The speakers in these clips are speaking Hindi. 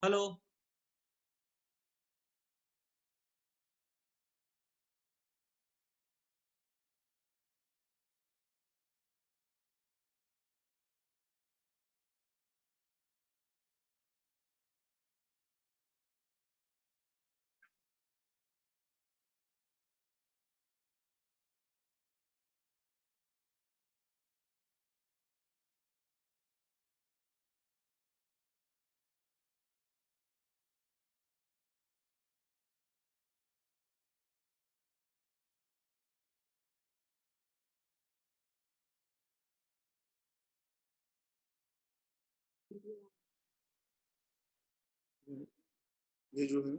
हेलो ये जो है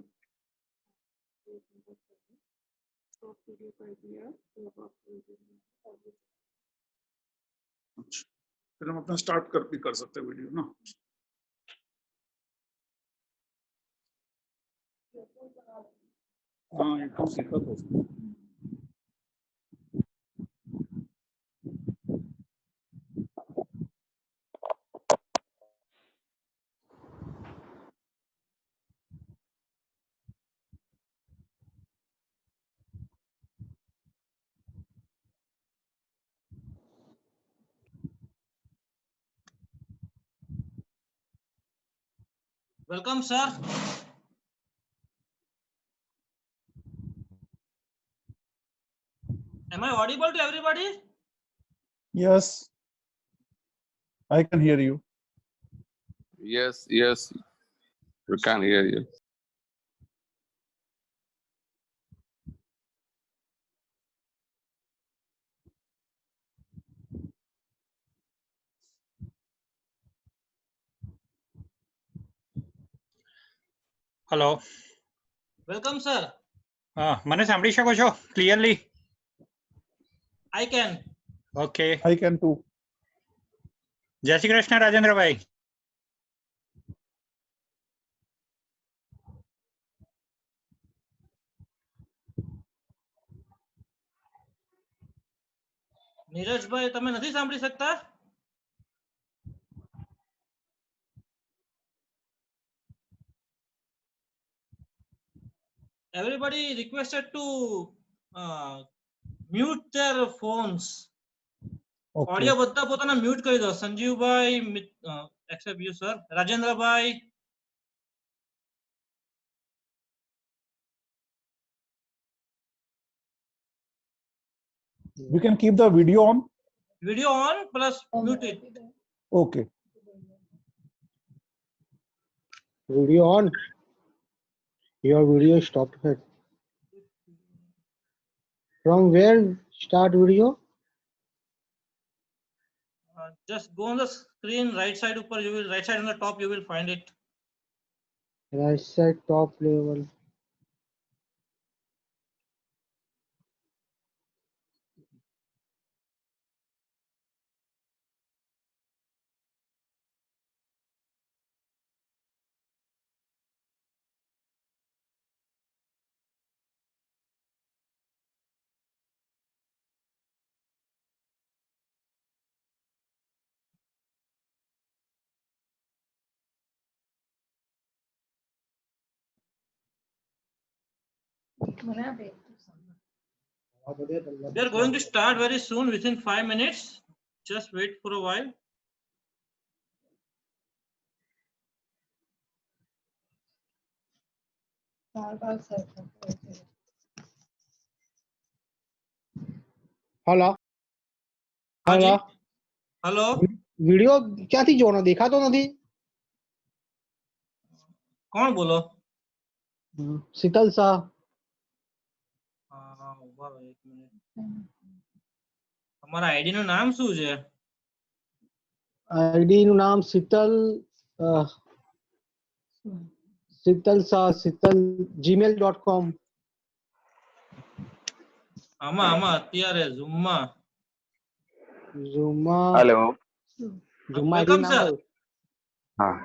अच्छा, फिर हम अपना स्टार्ट भी कर सकते हैं वीडियो ना। हाँ एकदम सीखा तो welcome sir am I audible to everybody? Yes, I can hear you. Yes, we can hear you. Hello welcome sir મને સાંભળી શકો છો clearly? I can. Okay, I can too. જય શ્રી કૃષ્ણ રાજેન્દ્રભાઈ. નીરજભાઈ તમે નથી સાંભળી શકતા? Everybody requested to mute their phones. Okay. Audio બધા પોતાના મ્યુટ કરી દો. સંજીવભાઈ accept you sir. Rajendrabhai We can keep the video on. video on plus mute it. Okay. Video on. Your video stopped here. From where start video? Just go on the screen right side upper, you will right side on the top you will find it. Right side top level. We are going to start very soon within 5 minutes. Just wait for a while. Hello. હાજી. Hello. Hello. વિડિયો ક્યાંથી જોવાનો દેખાતો નથી? કોણ બોલો? શીતલ શાહ. ઉભા રહો એક મિનિટ. તમારા આઈડી નું નામ શું છે? આઈડી નું નામ શીતલ શીતલ શાહ શીતલ gmail.com. આમાં અત્યારે ઝૂમમાં. ઝૂમમાં. Hello. ઝૂમમાં આઈડી વેલકમ નામ સર. Ah,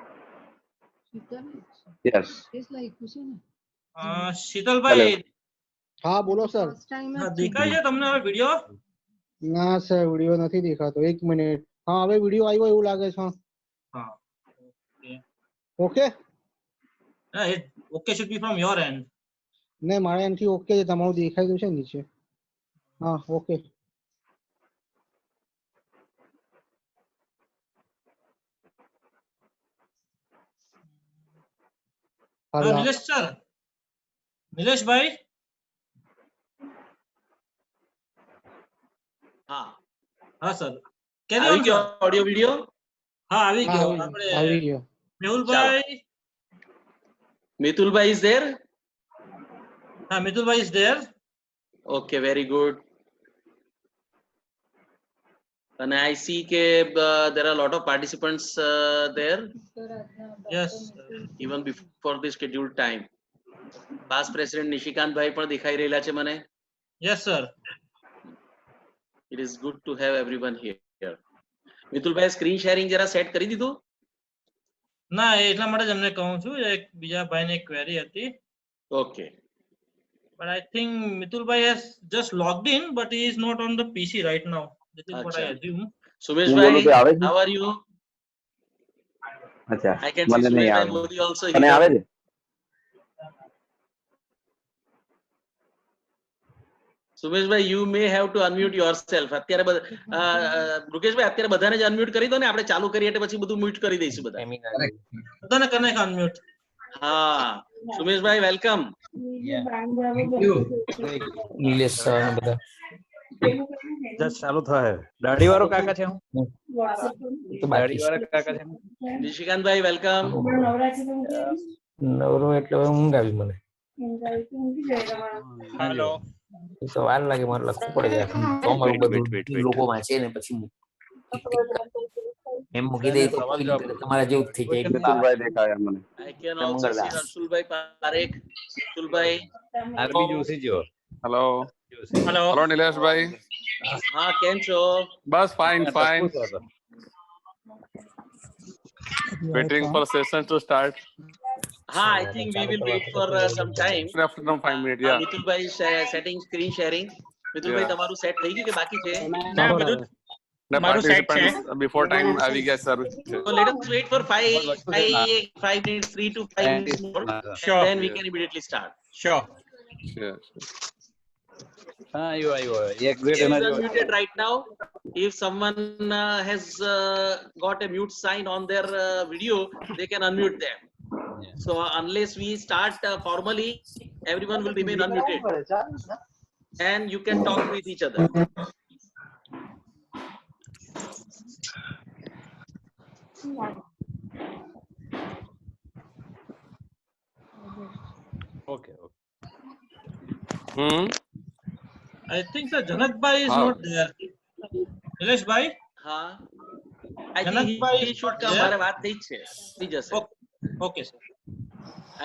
yes. શીતલભાઈ હા બોલો સર. દેખાય છે તમને હવે વિડિયો? ના સર વિડિયો નથી દેખાતો. એક મિનિટ. હા હવે વિડિયો આવ્યો એવું લાગે છે. હા. Okay. It okay should be from your end. ને મારે એનથી ઓકે છે, તમારું દેખાય તો છે નીચે. હા ઓકે. હાલો. Nilesh sir. Nilesh bhai. હા sir. Carry on sir. Audio video હા આવી હા, ગયો. આવી ગયો. મેહુલભાઈ. મિતુલભાઈ is there? હા મિતુલભાઈ is there. Okay, very good. And I see ke there are a lot of participants there Yes. even before the scheduled time. Past President Nishikant ભાઈ પણ દેખાઈ રહેલા છે મને. Yes sir. It is good to have everyone here. મિતુલભાઈ screen sharing જરા સેટ કરી દીધું? ના એટલા માટે જ અમને કહું છું, એક બીજા ભાઈને એક ક્વેરી હતી. Okay. But I think Mitulbhai has just logged in, but he is not on the PC right now. This is what I અચ્છા. assume. સુમેશભાઈ, આવે છે? how are you? અચ્છા I can see મને નહીં Sumeshbhai આવે Modi also તને આવે here. છે સુમેશભાઈ, you may have to unmute yourself. અત્યારે મુકેશભાઈ અત્યારે બધાને જ unmute કરી દો ને, આપણે ચાલુ કરીએ એટલે પછી બધું mute કરી દઈશું બધા. બધાને કરીને unmute. હા, સુમેશભાઈ વેલકમ. નિલેશ સર ને બધા જસ્ટ ચાલુ થાય. દાઢી વાળો કાકા છે હું. તો બાકી દાઢી વાળા કાકા છે. નિશિકાંતભાઈ વેલકમ. નવરો એટલે હવે ઊંઘ આવી મને. હેલો. એ તો વાર લાગે મારે લખવું પડે છે. તો અમારું બધું લોકો વાંચે ને પછી એમ મૂકી દે તો તમારા જેવું જ થઈ જાય. મિતુલભાઈ દેખાયા મને I can also see Rasulbhai Parekh. Rasulbhai. R B Joshi જો. Hello hello. હેલો નિલેશભાઈ. હા, કેમ છો? બસ fine fine. Waiting for session to start. હા, I think we will wait for some time. After some 5 minutes, yeah. મિતુલભાઈ setting screen sharing. મિતુલભાઈ Yeah. તમારું સેટ થઈ ગયું કે બાકી છે? ના બધું The મારું set છે. participants before time આવી ગયા sir. So let us wait for 5 minutes, 3 to 5 minutes more. Sure. Then we can immediately start. sure. Sure. હા આવ્યો એક It ગ્રેડ is એના જો. unmuted right now. If someone has got a mute sign on their video, they can unmute them. So unless we start formally, everyone will remain unmuted. And you can talk with each other. Okay. I think sir Janakbhai is Ah. not there. Nilesh bhai. Ha. I think Janakbhai he should come. yeah. મારે વાત થઈ જ છે. થઈ જશે. Okay sir.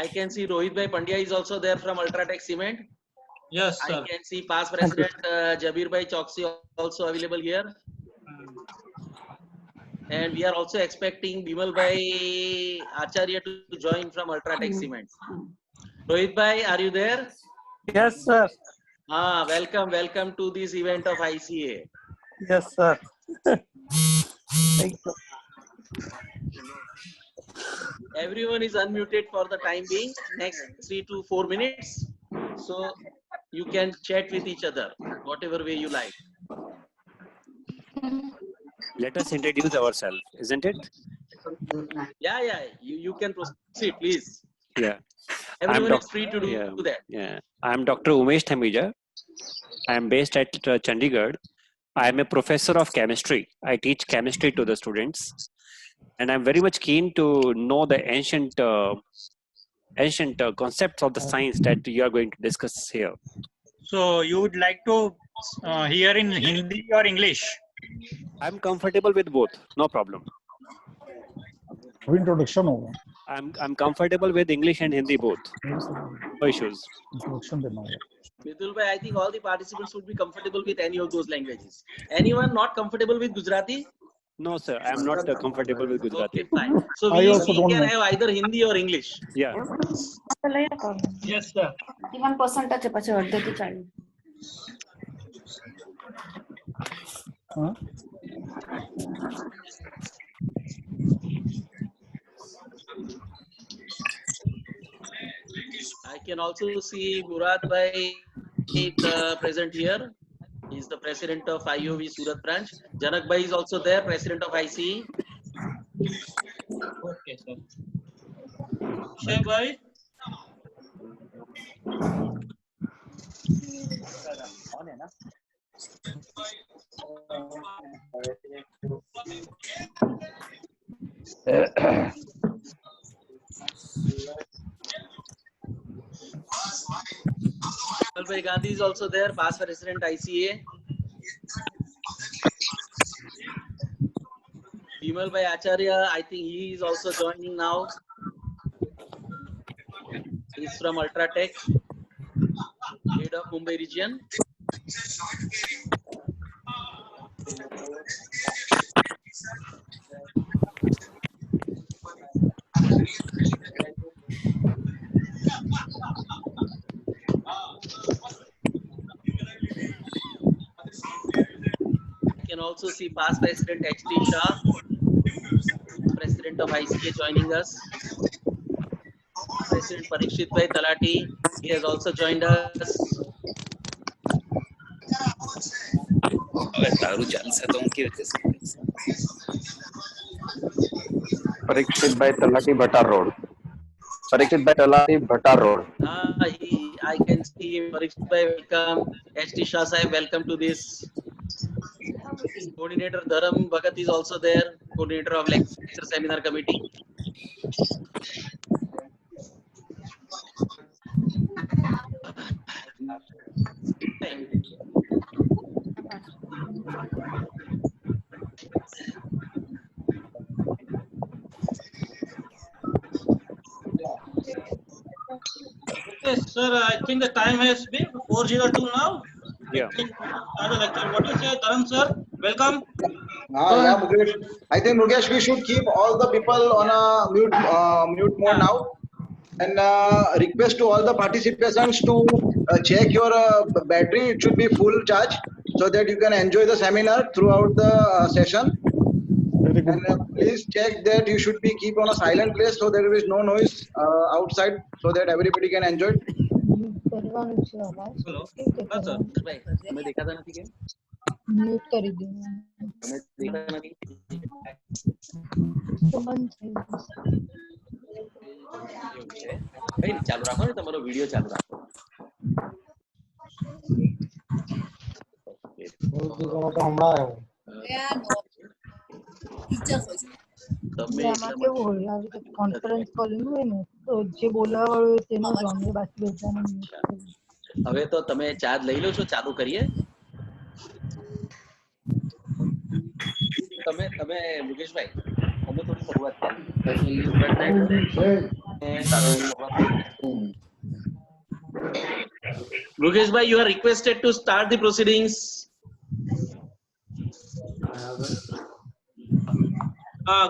I can see Rohitbhai Pandya is also there from Ultratech Cement. Yes I sir. can see past president Jabirbhai Choksi also available here. And we are also expecting Bimalbhai Acharya to join from Ultratech Cement. Rohitbhai, are you there? Yes sir. Welcome to this event of ICA. Yes sir. Thank you. Everyone is unmuted for the time being, next 3 to 4 minutes. So you can chat with each other, whatever way you like. Let us introduce ourselves, isn't it? Yeah, you can proceed, please. Yeah. Everyone is free to do that. Yeah. I am Dr. Umesh Thamija. I am based at Chandigarh. I am a professor of chemistry. I teach chemistry to the students. And I'm very much keen to know the ancient concepts of the science that you are going to discuss here. So you would like to hear in Hindi or English? I'm comfortable with both, no problem. Introduction होगा. I'm comfortable with English and Hindi both. No issues. Introduction देना होगा. Mithulbhai, I think all the participants would be comfortable with any of those languages. Anyone not comfortable with Gujarati? No, sir. I'm not comfortable with Gujarati. Okay, fine. So I we also don't can know. have either Hindi or English. Yeah. Yes sir. 1% છે પછી અડધેથી ચાલુ. हाँ? I can also see Murad Bhai present here. He is the president of IOV Surat branch. Janak Bhai is also there, president of ICE. Okay, sir. Sheikh bhai. Bhai Gandhi is also there, past president ICA. Bimal Bhai Acharya, I think he is also joining now. He is from Ultratech, head of Mumbai region. You can also see past president HT Shah, president of ICA, joining us. President Parikshit Bhai Talati, he has also joined us. Parikshit by Talati Bhatar Road. Parikshit by Talati Bhatar Road. I can see Parikshit Bhai, welcome. HT Shah Sahib, welcome to this. Coordinator Dharam Bhagat is also there, coordinator of lecture seminar committee. Okay, sir, I think the time has been 4:02 now. Yeah. I think start the lecture. What do you say, Dharam sir? Welcome. Yeah, Mukesh. I think Mukesh, we should keep all the people on a mute mode now, and request to all the participants to check your battery. It should be full charge so that you can enjoy the seminar throughout the session. Very good. And please check that you should be keep on a silent place so there is no noise outside, so that everybody can enjoy. Hello. हाँ, sir. भाई, हमें देखा था ना, ठीक है? म्यूट कर दो हमें देखा था ना, भाई चालू રાખો ને તમારો વિડિયો ચાલુ રાખો. આમાં કેવું હોય આવી રીતે કોન્ફરન્સ કોલિંગ હોય ને તો જે બોલાવા વાળું હોય તેનો જ ઓન બાકી બધાને mute કરી દો. હવે તો તમે ચાર્જ લઈ લો છો, ચાલુ કરીએ. તમે મુકેશભાઈ, અમે થોડી શરૂઆત કરી. Mukeshbhai, you are requested to start the proceedings.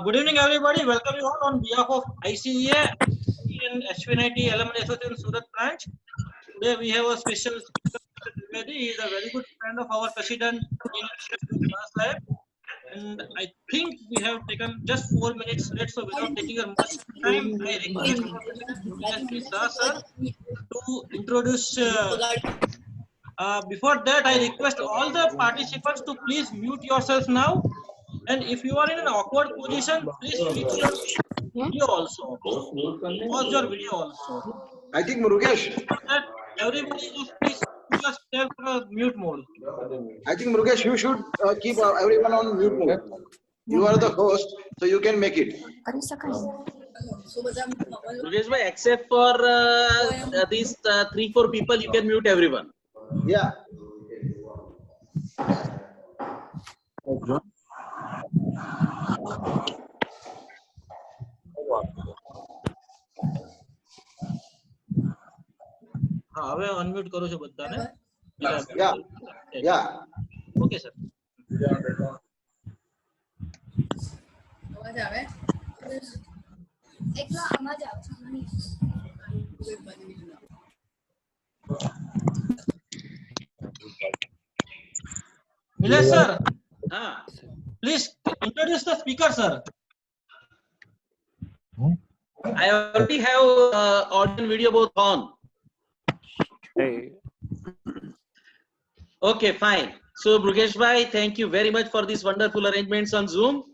Good evening, everybody. Welcome you all on behalf of ICEA and HVNIT Alumni Association Surat branch. Today we have a special speaker. He is a very good friend of our president, and I think we have taken just 4 minutes late, so without taking much time, I request Shah sir to introduce. Before that, I request all the participants to please mute yourselves now. And if you are in an awkward position, please mute your video also. Pause your video also. I think Mukesh. That everybody just please just stay for a mute mode. I think Mukesh, you should keep everyone on mute mode. You are the host, so you can make it. Mukeshbhai, except for these 3-4 people, you can mute everyone. Yeah. હા, હવે અનમ્યુટ કરું છું બધાને. Yeah. Okay sir. અવાજ આવે? એકલા આમાં જ આવશે. Nilesh sir, Huh? please introduce the speaker, sir. I already have audio and video both on. Hey. Okay, fine. So, Brugesh bhai, thank you very much for these wonderful arrangements on Zoom.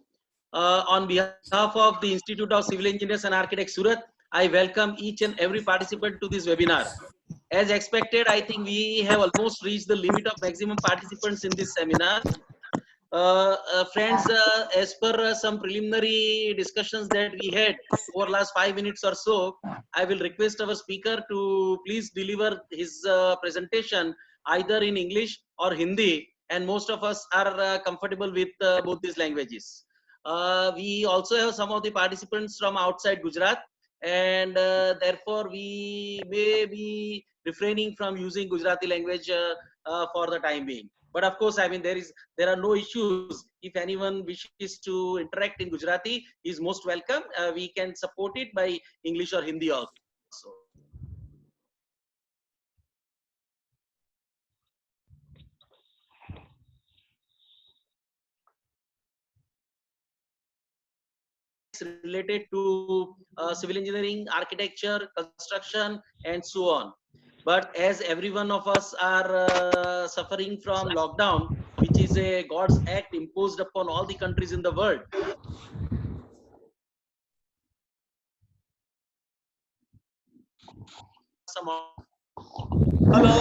On behalf of the Institute of Civil Engineers and Architects Surat, I welcome each and every participant to this webinar. As expected, I think we have almost reached the limit of maximum participants in this seminar. Friends, as per some preliminary discussions that we had over last 5 minutes or so, I will request our speaker to please deliver his presentation either in English or Hindi, and most of us are comfortable with both these languages. We also have some of the participants from outside Gujarat, and therefore we may be refraining from using Gujarati language for the time being. But of course, I mean, there are no issues. If anyone wishes to interact in Gujarati, is most welcome. We can support it by English or Hindi also. Related to civil engineering, architecture, construction, and so on. But as every one of us are suffering from lockdown, which is a God's act imposed upon all the countries in the world. Hello.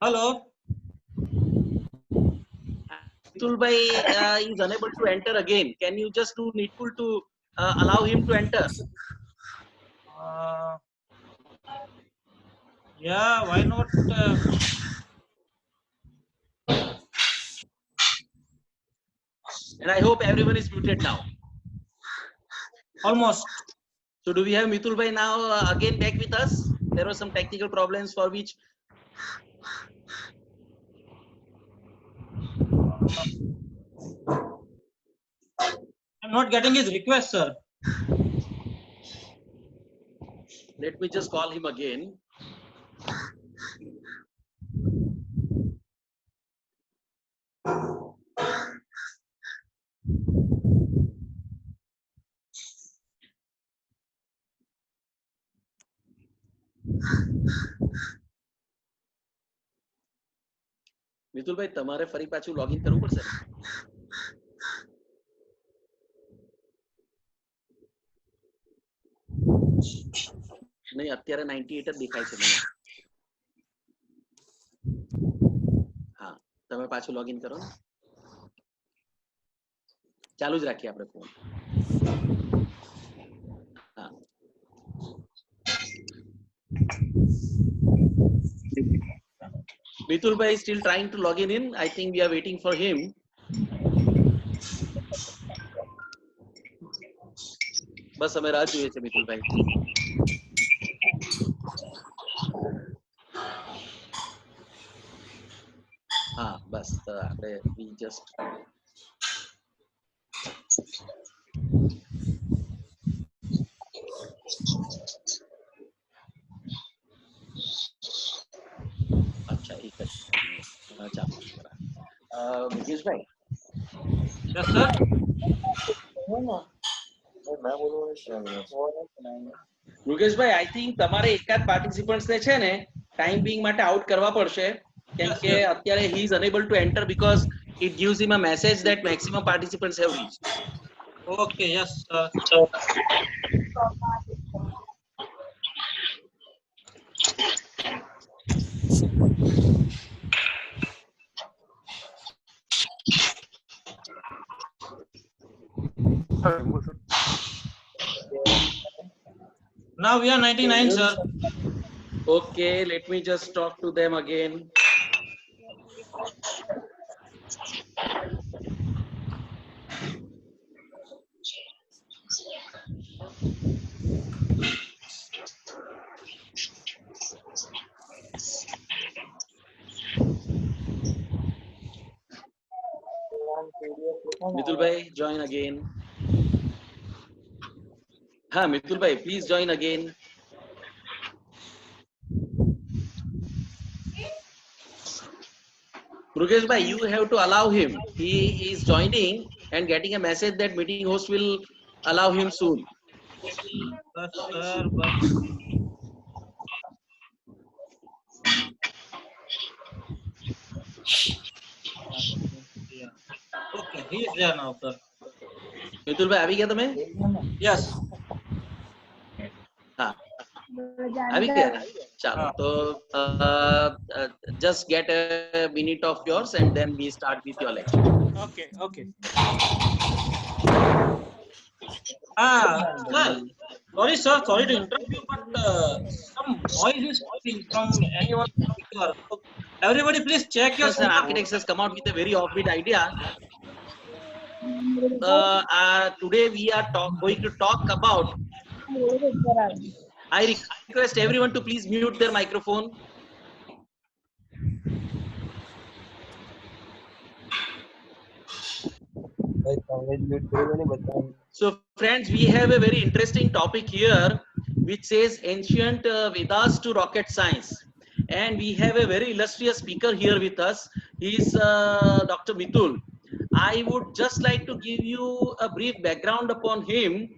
Hello. Mitul bhai is unable to enter again. Can you just do needful to allow him to enter? Yeah, why not? And I hope everyone is muted now. Almost. So do we have Mitul bhai now again back with us? There were some technical problems for which I'm not getting his request, sir. let me just call him again. Mitul ભાઈ તમારે ફરી પાછું લોગિન કરવું પડશે નહીં અત્યારે 98 જ દેખાય છે મને હા તમે પાછું લોગિન કરો ને ચાલુ જ રાખીએ આપણે ફોન હા Mitul bhai is still trying to log in. I think we are waiting for him. બસ અમે રાહ જોઈએ છે મિતુલ ભાઈ હા બસ આપણે we just अच्छा एक चालू मुकेश भाई Yes, sir. મુકેશ ભાઈ I think તમારે એકાદ પાર્ટિસિપન્ટ્સ ને છે ને ટાઈમ બીંગ માટે આઉટ કરવા પડશે કેમ કે અત્યારે he is unable to enter because it gives him a message that maximum participants have reached. Okay, yes, sir. Now we are 99, sir. Okay, let me just talk to them again. Mitul bhai, join again. Ha, Mitul bhai, please join again. Murugesh bhai, you have to allow him. He is joining and getting a message that meeting host will allow him soon. But sir, but yeah. Okay, he is there now, sir. Mitul भाई अभी क्या तुम्हें? Yes. हाँ अभी क्या? चलो तो just get a minute of yours and then we start with your lecture. Okay, okay. Sir, sorry, sir, sorry to interrupt you, but some noise is coming from anyone speaker. So everybody, please check your Sir, speaker. Architects has come out with a very offbeat idea. Today we are going to talk about. I request everyone to please mute their microphone. So friends, we have a very interesting topic here which says ancient Vedas to rocket science, and we have a very illustrious speaker here with us. He is Dr. Mitul. I would just like to give you a brief background upon him.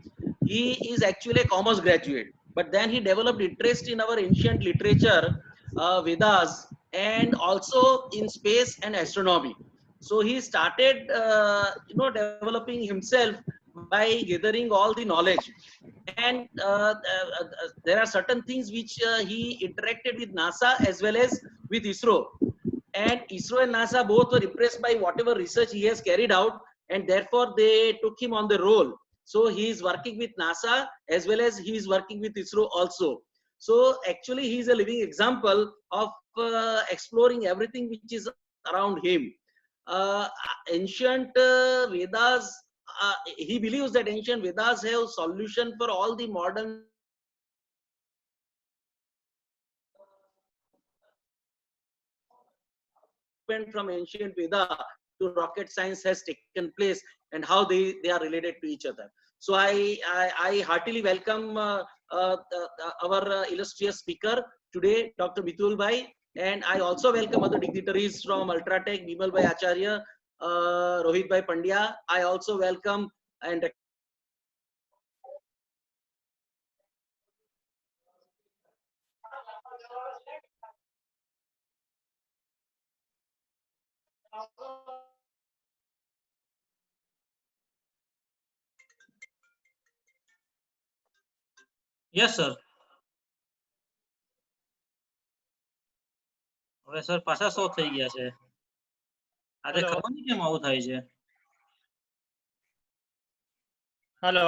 He is actually a commerce graduate, but then he developed interest in our ancient literature, Vedas, and also in space and astronomy. So he started, developing himself by gathering all the knowledge. And there are certain things which he interacted with NASA as well as with ISRO. And ISRO and NASA both were impressed by whatever research he has carried out, and therefore they took him on the roll. So he is working with NASA as well as he is working with ISRO also. So actually he is a living example of exploring everything which is around him. Ancient Vedas, he believes that ancient Vedas have solution for all the modern from ancient Veda to rocket science has taken place and how they are related to each other. So I heartily welcome our illustrious speaker today, Dr. Mitul Bhai, and I also welcome other dignitaries from Ultratech, Bimal Bhai Acharya, Rohit Bhai Pandya. I also welcome and Yes, sir. હવે સર પાછા શો થઈ ગયા છે આજે ખબર નહીં કેમ આવું થાય છે. Hello.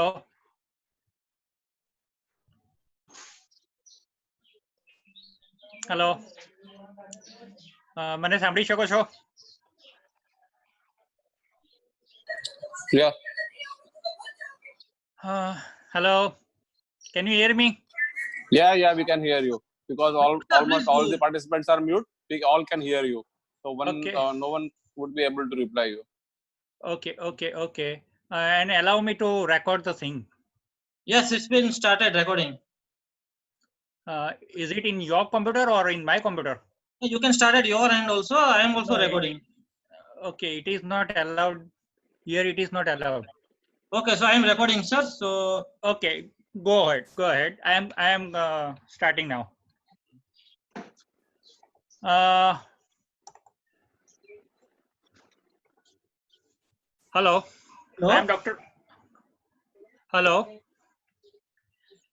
Hello. મને સાંભળી શકો છો? Yeah. Hello. Can you hear me? Yeah, we can hear you because almost all the participants are mute. We all can hear you. So no one would be able to reply you. Okay. And allow me to record the thing. Yes, it's been started recording. Is it in your computer or in my computer? You can start at your end also. I am also recording. Okay, it is not allowed. Here it is not allowed. Okay, so I am recording, sir. So okay, go ahead. I am starting now. Hello. I am Dr. Hello.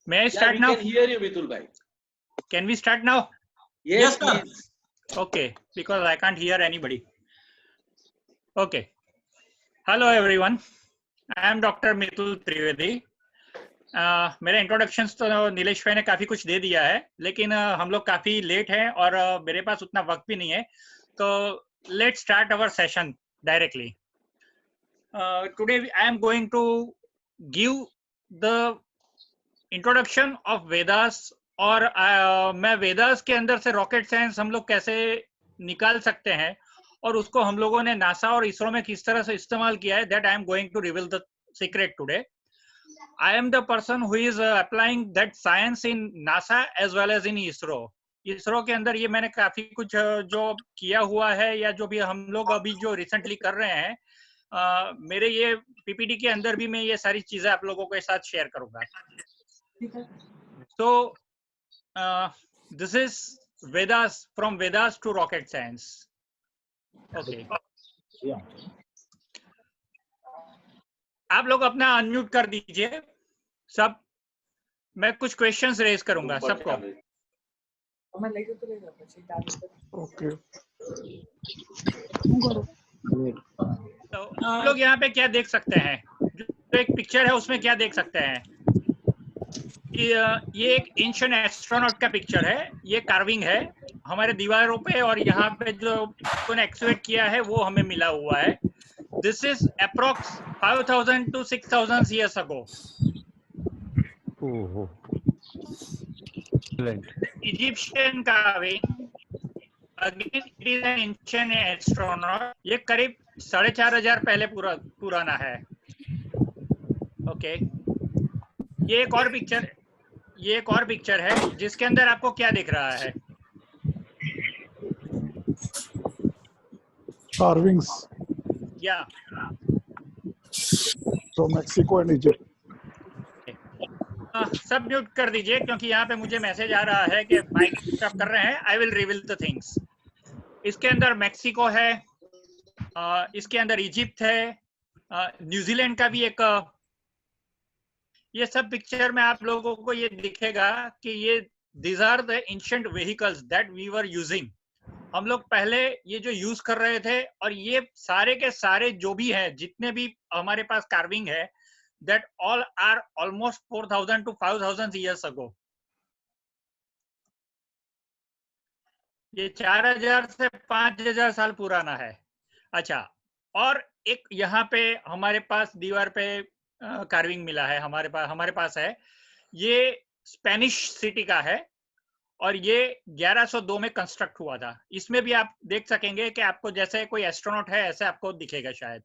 May I start now? We can hear you, Mitul Bhai. Can we start now? Yes, please. Okay, because I can't hear anybody. Okay. Hello everyone. I am Dr. Mitul Trivedi. मेरा इंट्रोडक्शन तो नीलेश भाई ने काफी कुछ दे दिया है, लेकिन हम लोग काफी लेट हैं और मेरे पास उतना वक्त भी नहीं है, तो let's start our session directly. Today I am going to give the introduction of Vedas, और मैं वेदास के अंदर से रॉकेट साइंस हम लोग कैसे निकाल सकते हैं और उसको हम लोगों ने नासा और इसरो में किस तरह से इस्तेमाल किया है, that I am going to reveal the secret today. I am the person who is applying that science in NASA as well as in ISRO. ISRO के अंदर ये मैंने काफी कुछ जो किया हुआ है या जो भी हम लोग अभी जो रिसेंटली कर रहे हैं, मेरे ये पीपीटी के अंदर भी मैं ये सारी चीजें आप लोगों के साथ शेयर करूंगा. So this is Vedas, from Vedas to rocket science. Okay. आप लोग अपना अनम्यूट कर दीजिए सब. मैं कुछ क्वेश्चंस रेज करूंगा सबको. ओके. तो आप लोग यहाँ पे क्या देख सकते हैं, जो एक पिक्चर है उसमें क्या देख सकते हैं, ये एक एंशिएंट एस्ट्रोनॉट का पिक्चर है. ये कार्विंग है हमारे दीवारों पे, और यहाँ पे जो उन्होंने एक्सट्रैक्ट किया है वो हमें मिला हुआ है. This is approx 5,000 to 6,000 years ago. Oh. Egyptian carving. Again, it is an ancient astronaut. ये करीब 4,500 पहले पुराना है. ओके. ये एक और पिक्चर है जिसके अंदर आपको क्या दिख रहा है? Carvings. Yeah. So Mexico and Egypt. सब म्यूट कर दीजिए क्योंकि यहाँ पे मुझे मैसेज आ रहा है कि माइक स्टॉप कर रहे हैं. I will reveal the things. इसके अंदर मैक्सिको है, इसके अंदर इजिप्ट है, न्यूजीलैंड का भी एक. ये सब पिक्चर में आप लोगों को ये दिखेगा कि ये these are the ancient vehicles that we were using. हम लोग पहले ये जो यूज कर रहे थे, और ये सारे के सारे जो भी हैं, जितने भी हमारे पास कार्विंग है, that all are almost 4,000 to 5,000 years ago. ये 4,000 से 5,000 साल पुराना है. अच्छा, और एक यहाँ पे हमारे पास दीवार पे कार्विंग मिला है, हमारे पास है. ये स्पेनिश सिटी का है और ये 1102 में कंस्ट्रक्ट हुआ था. इसमें भी आप देख सकेंगे कि आपको जैसे कोई एस्ट्रोनॉट है ऐसे आपको दिखेगा शायद.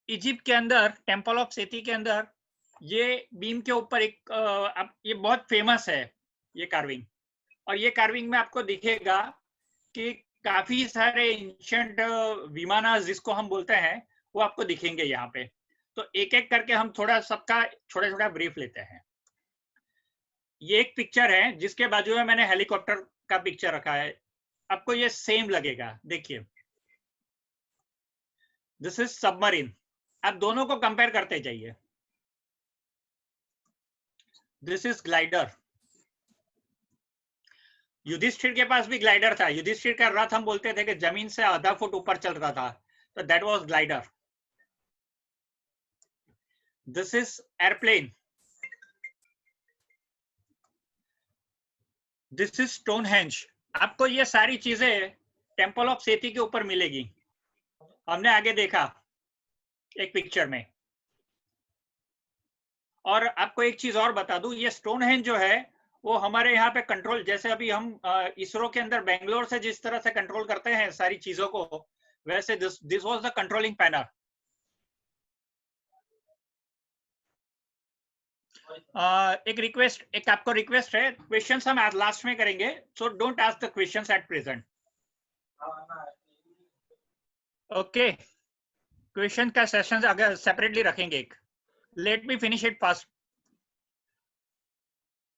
इजिप्ट के अंदर टेम्पल ऑफ सेती के अंदर ये बीम के ऊपर एक ये बहुत फेमस है ये कार्विंग. और ये कार्विंग में आपको दिखेगा कि काफी सारे एंशिएंट विमाना जिसको हम बोलते हैं वो आपको दिखेंगे यहाँ पे. तो एक एक करके हम थोड़ा सबका छोटा छोटा ब्रीफ लेते हैं. ये एक पिक्चर है जिसके बाजू में मैंने हेलीकॉप्टर का पिक्चर रखा है. आपको ये सेम लगेगा. देखिए, दिस इज सबमरीन. आप दोनों को कंपेयर करते जाइए. This is glider. युधिष्ठिर के पास भी ग्लाइडर था. युधिष्ठिर का रथ हम बोलते थे कि जमीन से आधा फुट ऊपर चल रहा था, तो that was glider. This is airplane. This is Stonehenge. आपको ये सारी चीजें टेम्पल ऑफ सेती के ऊपर मिलेगी. हमने आगे देखा एक पिक्चर में. और आपको एक चीज और बता दूं, ये स्टोनहेंज जो है वो हमारे यहाँ पे कंट्रोल, जैसे अभी हम इसरो के अंदर बेंगलोर से जिस तरह से कंट्रोल करते हैं सारी चीजों को, वैसे this was the controlling panel. एक आपको रिक्वेस्ट है, क्वेश्चंस हम लास्ट में करेंगे, so don't ask the questions at present. Okay, question का सेशन अगर सेपरेटली रखेंगे एक. Let me finish it fast.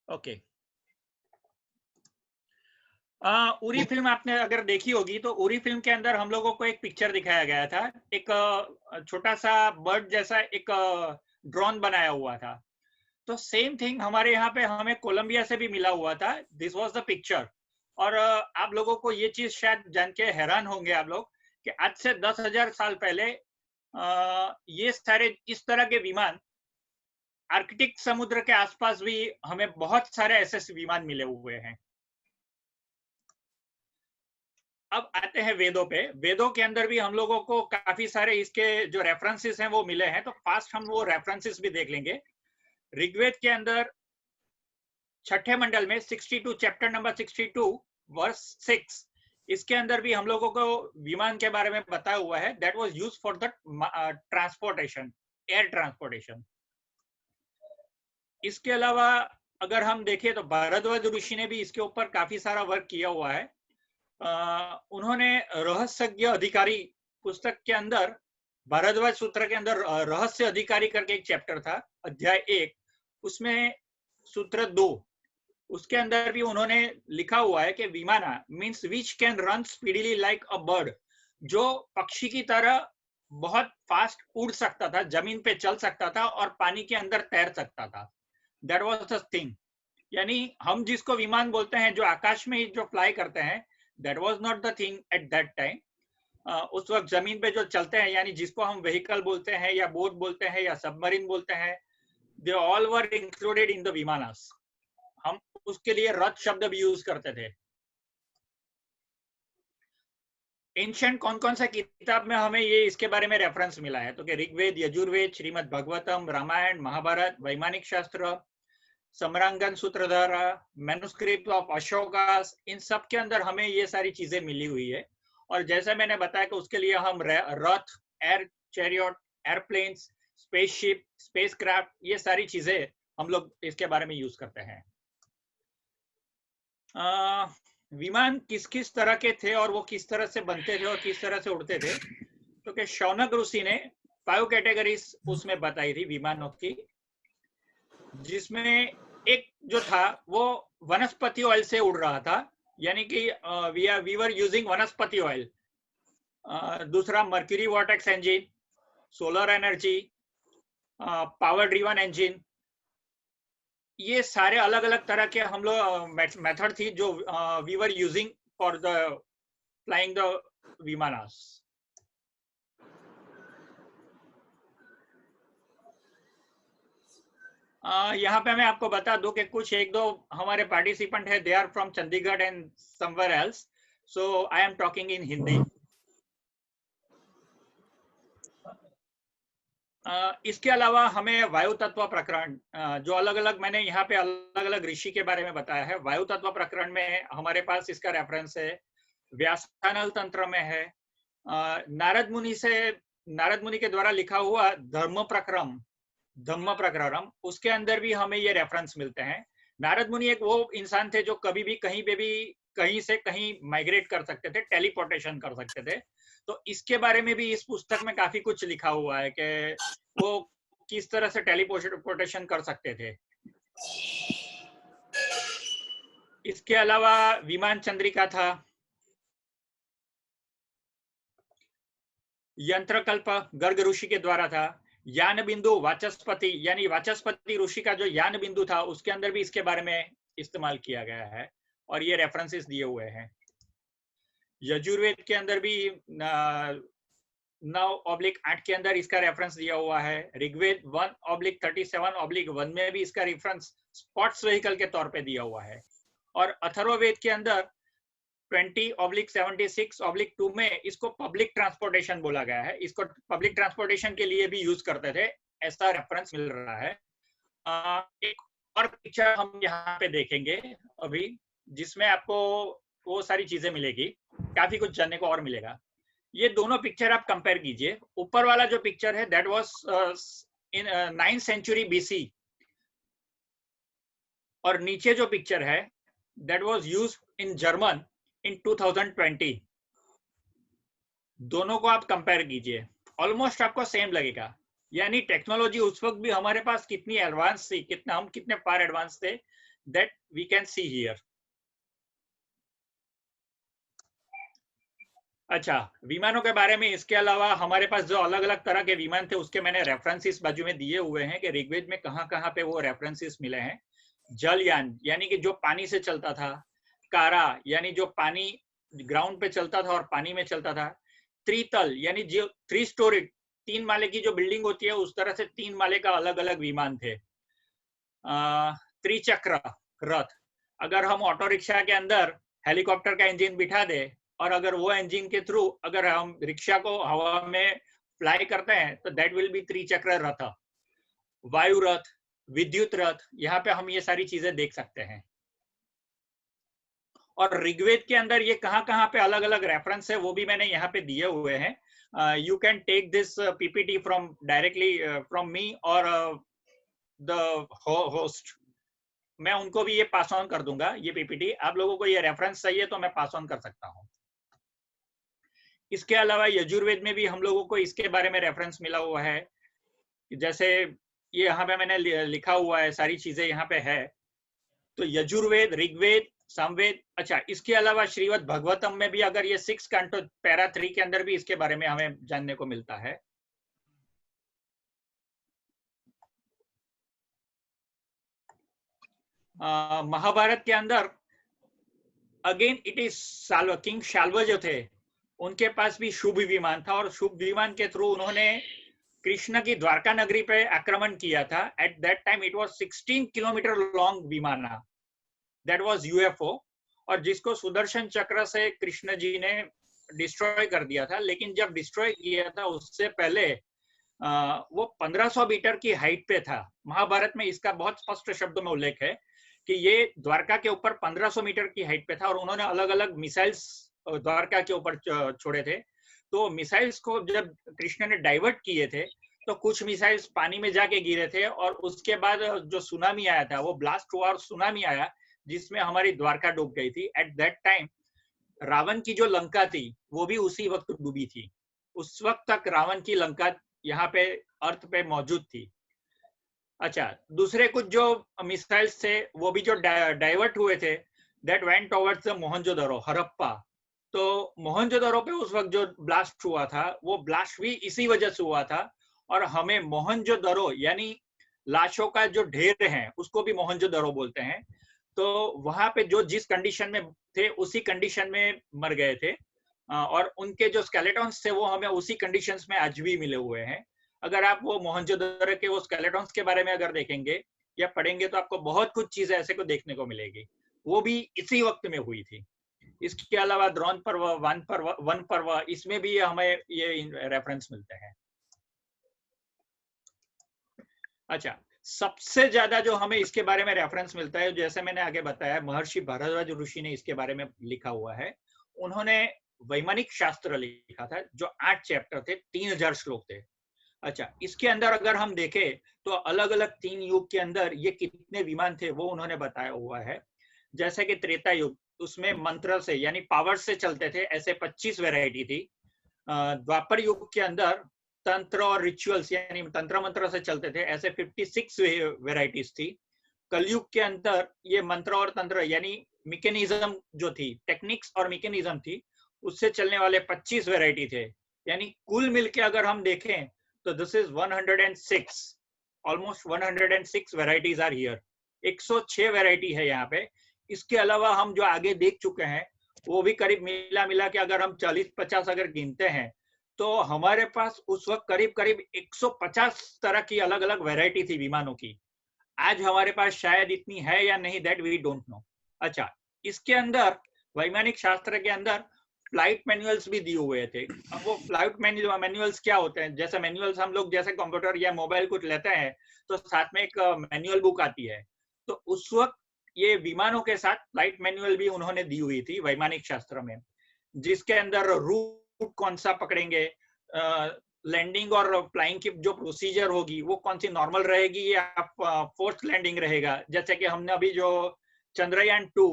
Okay. Uri film आपने अगर देखी होगी तो उरी फिल्म के अंदर हम लोगों को एक पिक्चर दिखाया गया था. एक छोटा सा बर्ड जैसा एक ड्रोन बनाया हुआ था. तो सेम थिंग हमारे यहाँ पे हमें कोलंबिया से भी मिला हुआ था. This was the picture. और आप लोगों को ये चीज शायद जान के हैरान होंगे आप लोग कि आज से 10,000 साल पहले ये सारे इस तरह के विमान आर्कटिक समुद्र के आसपास भी हमें बहुत सारे ऐसे विमान मिले हुए हैं. अब आते हैं वेदों पे. वेदों के अंदर भी हम लोगों को काफी सारे इसके जो रेफरेंसेस हैं वो मिले हैं. तो फास्ट हम वो रेफरेंसेस भी देख लेंगे. ऋग्वेद के अंदर छठे मंडल में 62 चैप्टर नंबर 62 वर्स 6 इसके अंदर भी हम लोगों को विमान के बारे में बताया हुआ है, that was used for the transportation, air transportation. इसके अलावा अगर हम देखें तो भारद्वाज ऋषि ने भी इसके ऊपर काफी सारा वर्क किया हुआ है। उन्होंने रहस्यज्ञ अधिकारी पुस्तक के अंदर भारद्वाज सूत्र के अंदर रहस्य अधिकारी करके एक चैप्टर था, अध्याय 1, उसमें सूत्र 2, उसके अंदर भी उन्होंने लिखा हुआ है कि vimana means which can run speedily like a bird, जो पक्षी की तरह बहुत फास्ट उड़ सकता था, जमीन पे चल सकता था और पानी के अंदर तैर सकता था। That was the thing. यानी हम जिसको विमान बोलते हैं, जो आकाश में जो फ्लाई करते हैं, that was not the thing at that time. उस वक्त जमीन पे जो चलते हैं, यानी जिसको हम व्हीकल बोलते हैं या बोट बोलते हैं या सबमरीन बोलते हैं, they all were included in the vimanas. हम उसके लिए रथ शब्द भी यूज करते थे। एंशिएंट कौन कौन सा किताब में हमें ये इसके बारे में रेफरेंस मिला है, तो कि ऋग्वेद, यजुर्वेद, श्रीमद् भगवतम, रामायण, महाभारत, वैमानिक शास्त्र, समरांगन सूत्रधारा, मैन्युस्क्रिप्ट ऑफ अशोकास, इन सब के अंदर हमें ये सारी चीजें मिली हुई है। और जैसे मैंने बताया कि उसके लिए हम रथ, air chariot, airplanes, spaceship, spacecraft, ये सारी चीजें हम लोग इसके बारे में यूज करते हैं। विमान किस किस तरह के थे और वो किस तरह से बनते थे और किस तरह से उड़ते थे, तो कि शौनक ऋषि ने 5 कैटेगरीज उसमें बताई थी विमानों की, जिसमें एक जो था वो वनस्पति ऑयल से उड़ रहा था, यानी कि वी वर यूजिंग वनस्पति ऑयल। दूसरा mercury vortex engine, solar energy, power driven engine, ये सारे अलग अलग तरह के हम लोग मेथड थी जो we were using for the flying the vimanas. यहाँ पे मैं आपको बता दूं कि कुछ एक दो हमारे पार्टिसिपेंट है, they are from Chandigarh and somewhere else, so I am talking in Hindi. इसके अलावा हमें वायु तत्व प्रकरण, जो अलग अलग मैंने यहाँ पे अलग अलग ऋषि के बारे में बताया है, वायु तत्व प्रकरण में हमारे पास इसका रेफरेंस है, व्यासानल तंत्र में है, नारद मुनि के द्वारा लिखा हुआ धम्म प्रकरणम, उसके अंदर भी हमें ये रेफरेंस मिलते हैं। नारद मुनि एक वो इंसान थे जो कभी भी कहीं पे भी कहीं से कहीं माइग्रेट कर सकते थे, टेलीपोर्टेशन कर सकते थे। तो इसके बारे में भी इस पुस्तक में काफी कुछ लिखा हुआ है कि वो किस तरह से टेलीपोर्टेशन कर सकते थे। इसके अलावा विमान चंद्रिका था, यंत्रकल्प गर्ग ऋषि के द्वारा था, यान बिंदु वाचस्पति, यानी वाचस्पति ऋषि का जो यान बिंदु था उसके अंदर भी इसके बारे में इस्तेमाल किया गया है और ये रेफरेंसेस दिए हुए हैं। यजुर्वेद के अंदर भी 9/8 के अंदर इसका रेफरेंस दिया हुआ है। ऋग्वेद 1/37/1 में भी इसका रेफरेंस स्पोर्ट्स व्हीकल के तौर पे दिया हुआ है। और अथर्ववेद के अंदर 20/76/2 में इसको पब्लिक ट्रांसपोर्टेशन बोला गया है। इसको पब्लिक ट्रांसपोर्टेशन के लिए भी यूज करते थे, ऐसा रेफरेंस मिल रहा है। एक और पिक्चर हम यहाँ पे देखेंगे अभी, जिसमें आपको वो सारी चीजें मिलेगी, काफी कुछ जानने को और मिलेगा। ये दोनों पिक्चर आप कंपेयर कीजिए। ऊपर वाला जो पिक्चर है that was in 9th century BC, और नीचे जो पिक्चर है that was used in German in 2020। दोनों को आप कंपेयर कीजिए, ऑलमोस्ट आपको सेम लगेगा। यानी टेक्नोलॉजी उस वक्त भी हमारे पास कितनी एडवांस थी, हम कितने फार एडवांस थे, that we can see here. अच्छा, विमानों के बारे में इसके अलावा हमारे पास जो अलग अलग तरह के विमान थे उसके मैंने रेफरेंसेस बाजू में दिए हुए हैं कि ऋग्वेद में कहाँ कहाँ पे वो रेफरेंसेस मिले हैं। जलयान यानी कि जो पानी से चलता था, कारा यानी जो पानी ग्राउंड पे चलता था और पानी में चलता था, त्रितल यानी जो 3 स्टोरी 3 माले की जो बिल्डिंग होती है उस तरह से 3 माले का अलग अलग विमान थे। त्रिचक्र रथ, अगर हम ऑटो रिक्शा के अंदर हेलीकॉप्टर का इंजन बिठा दे और अगर वो इंजन के थ्रू अगर हम रिक्शा को हवा में फ्लाई करते हैं तो दैट विल बी त्रिचक्र रथ। वायु रथ, विद्युत रथ, यहाँ पे हम ये सारी चीजें देख सकते हैं। और ऋग्वेद के अंदर ये कहाँ कहाँ पे अलग अलग रेफरेंस है वो भी मैंने यहाँ पे दिए हुए हैं. You can take this PPT from directly from me or the host. मैं उनको भी ये पास ऑन कर दूंगा. ये PPT आप लोगों को ये रेफरेंस चाहिए तो मैं पास ऑन कर सकता हूँ. इसके अलावा यजुर्वेद में भी हम लोगों को इसके बारे में रेफरेंस मिला हुआ है. जैसे ये यहाँ पे मैंने लिखा हुआ है, सारी चीजें यहाँ पे है. तो यजुर्वेद, ऋग्वेद, सामवेद. अच्छा, इसके अलावा श्रीमद् भगवतम में भी अगर ये 6 कैंटो पैरा 3 के अंदर भी इसके बारे में हमें जानने को मिलता है. महाभारत के अंदर again it is king Shalva जो थे उनके पास भी शुभ विमान था और शुभ विमान के थ्रू उन्होंने कृष्ण की द्वारका नगरी पे आक्रमण किया था. At that time it was 16 kilometre long vimana, that was UFO, और जिसको सुदर्शन चक्र से कृष्ण जी ने डिस्ट्रॉय कर दिया था. लेकिन जब डिस्ट्रॉय किया था उससे पहले वो 1500 मीटर की हाइट पे था. महाभारत में इसका बहुत स्पष्ट शब्दों में उल्लेख है कि ये द्वारका के ऊपर 1500 मीटर की हाइट पे था और उन्होंने अलग अलग मिसाइल्स द्वारका के ऊपर छोड़े थे. तो मिसाइल्स को जब कृष्ण ने डाइवर्ट किए थे तो कुछ मिसाइल्स पानी में जाके गिरे थे और उसके बाद जो सुनामी आया था वो ब्लास्ट हुआ और सुनामी आया जिसमें हमारी द्वारका डूब गई थी. एट दैट टाइम रावण की जो लंका थी वो भी उसी वक्त डूबी थी. उस वक्त तक रावण की लंका यहाँ पे अर्थ पे मौजूद थी. अच्छा, दूसरे कुछ जो मिसाइल्स थे वो भी जो डाइवर्ट हुए थे that went towards the Mohenjodaro, Harappa. तो मोहनजोदड़ो पे उस वक्त जो ब्लास्ट हुआ था वो ब्लास्ट भी इसी वजह से हुआ था. और हमें मोहनजोदड़ो यानी लाशों का जो ढेर है उसको भी मोहनजोदड़ो बोलते हैं. तो वहां पे जो जिस कंडीशन में थे उसी कंडीशन में मर गए थे और उनके जो स्केलेटन्स थे वो हमें उसी कंडीशंस में आज भी मिले हुए हैं. अगर आप वो मोहनजोदड़ो के वो स्केलेटन्स के बारे में अगर देखेंगे या पढ़ेंगे तो आपको बहुत कुछ चीजें ऐसे को देखने को मिलेगी. वो भी इसी वक्त में हुई थी. इसके अलावा द्रोण पर्व, वन पर्व, इसमें भी हमें ये रेफरेंस मिलते हैं. अच्छा, सबसे ज्यादा जो हमें इसके बारे में रेफरेंस मिलता है, जैसे मैंने आगे बताया, महर्षि भारद्वाज ऋषि ने इसके बारे में लिखा हुआ है. उन्होंने वैमानिक शास्त्र लिखा था जो 8 चैप्टर थे, 3000 श्लोक थे. अच्छा, इसके अंदर अगर हम देखें तो अलग अलग 3 युग के अंदर ये कितने विमान थे वो उन्होंने बताया हुआ है. जैसे कि त्रेता युग, उसमें मंत्र से यानी पावर से चलते थे, ऐसे 25 वैरायटी थी. द्वापर युग के अंदर तंत्र और रिचुअल्स यानी तंत्र मंत्र से चलते थे, ऐसे 56 वैरायटीज थी. कलयुग के अंदर ये मंत्र और तंत्र यानी मैकेनिज्म जो थी, टेक्निक्स और मैकेनिज्म थी, उससे चलने वाले 25 वैरायटी थे. यानी कुल मिलके अगर हम देखें तो this is 106, almost 106 varieties are here. 106 variety है यहाँ पे. इसके अलावा हम जो आगे देख चुके हैं वो भी करीब मिला के अगर हम 40-50 अगर गिनते हैं तो हमारे पास उस वक्त करीब करीब 150 तरह की अलग अलग वैरायटी थी विमानों की. आज हमारे पास शायद इतनी है या नहीं, दैट वी डोंट नो. अच्छा, इसके अंदर वैमानिक शास्त्र के अंदर फ्लाइट मैनुअल्स भी दिए हुए थे. अब वो फ्लाइट मैनुअल्स क्या होते हैं? जैसे मैनुअल्स हम लोग जैसे कंप्यूटर या मोबाइल कुछ लेते हैं तो साथ में एक मैनुअल बुक आती है. तो उस वक्त ये विमानों के साथ फ्लाइट मैनुअल भी उन्होंने दी हुई थी वैमानिक शास्त्र में, जिसके अंदर रूट कौन सा पकड़ेंगे, लैंडिंग और फ्लाइंग की जो प्रोसीजर होगी वो कौन सी नॉर्मल रहेगी या फोर्स लैंडिंग रहेगा. जैसे कि हमने अभी जो चंद्रयान 2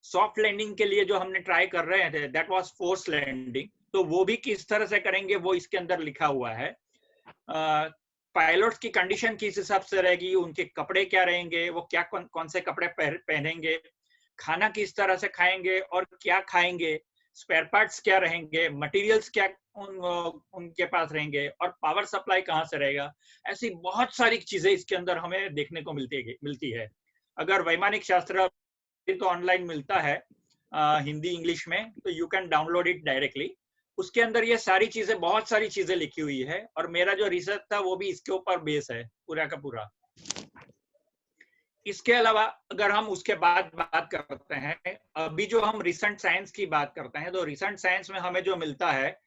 सॉफ्ट लैंडिंग के लिए जो हमने ट्राई कर रहे थे दैट वाज फोर्स लैंडिंग, तो वो भी किस तरह से करेंगे वो इसके अंदर लिखा हुआ है. पायलट्स की कंडीशन किस हिसाब से रहेगी, उनके कपड़े क्या रहेंगे, वो क्या कौन से कपड़े पहनेंगे, खाना किस तरह से खाएंगे और क्या खाएंगे, स्पेयर पार्ट्स क्या रहेंगे, मटेरियल्स क्या उनके पास रहेंगे और पावर सप्लाई कहाँ से रहेगा. ऐसी बहुत सारी चीजें इसके अंदर हमें देखने को मिलती है. अगर वैमानिक शास्त्र तो ऑनलाइन मिलता है हिंदी इंग्लिश में, तो you can download it directly. उसके अंदर ये सारी चीजें, बहुत सारी चीजें लिखी हुई है और मेरा जो रिसर्च था वो भी इसके ऊपर बेस है पूरा का पूरा. इसके अलावा अगर हम उसके बाद बात करते हैं, अभी जो हम रिसेंट साइंस की बात करते हैं, तो रिसेंट साइंस में हमें जो मिलता है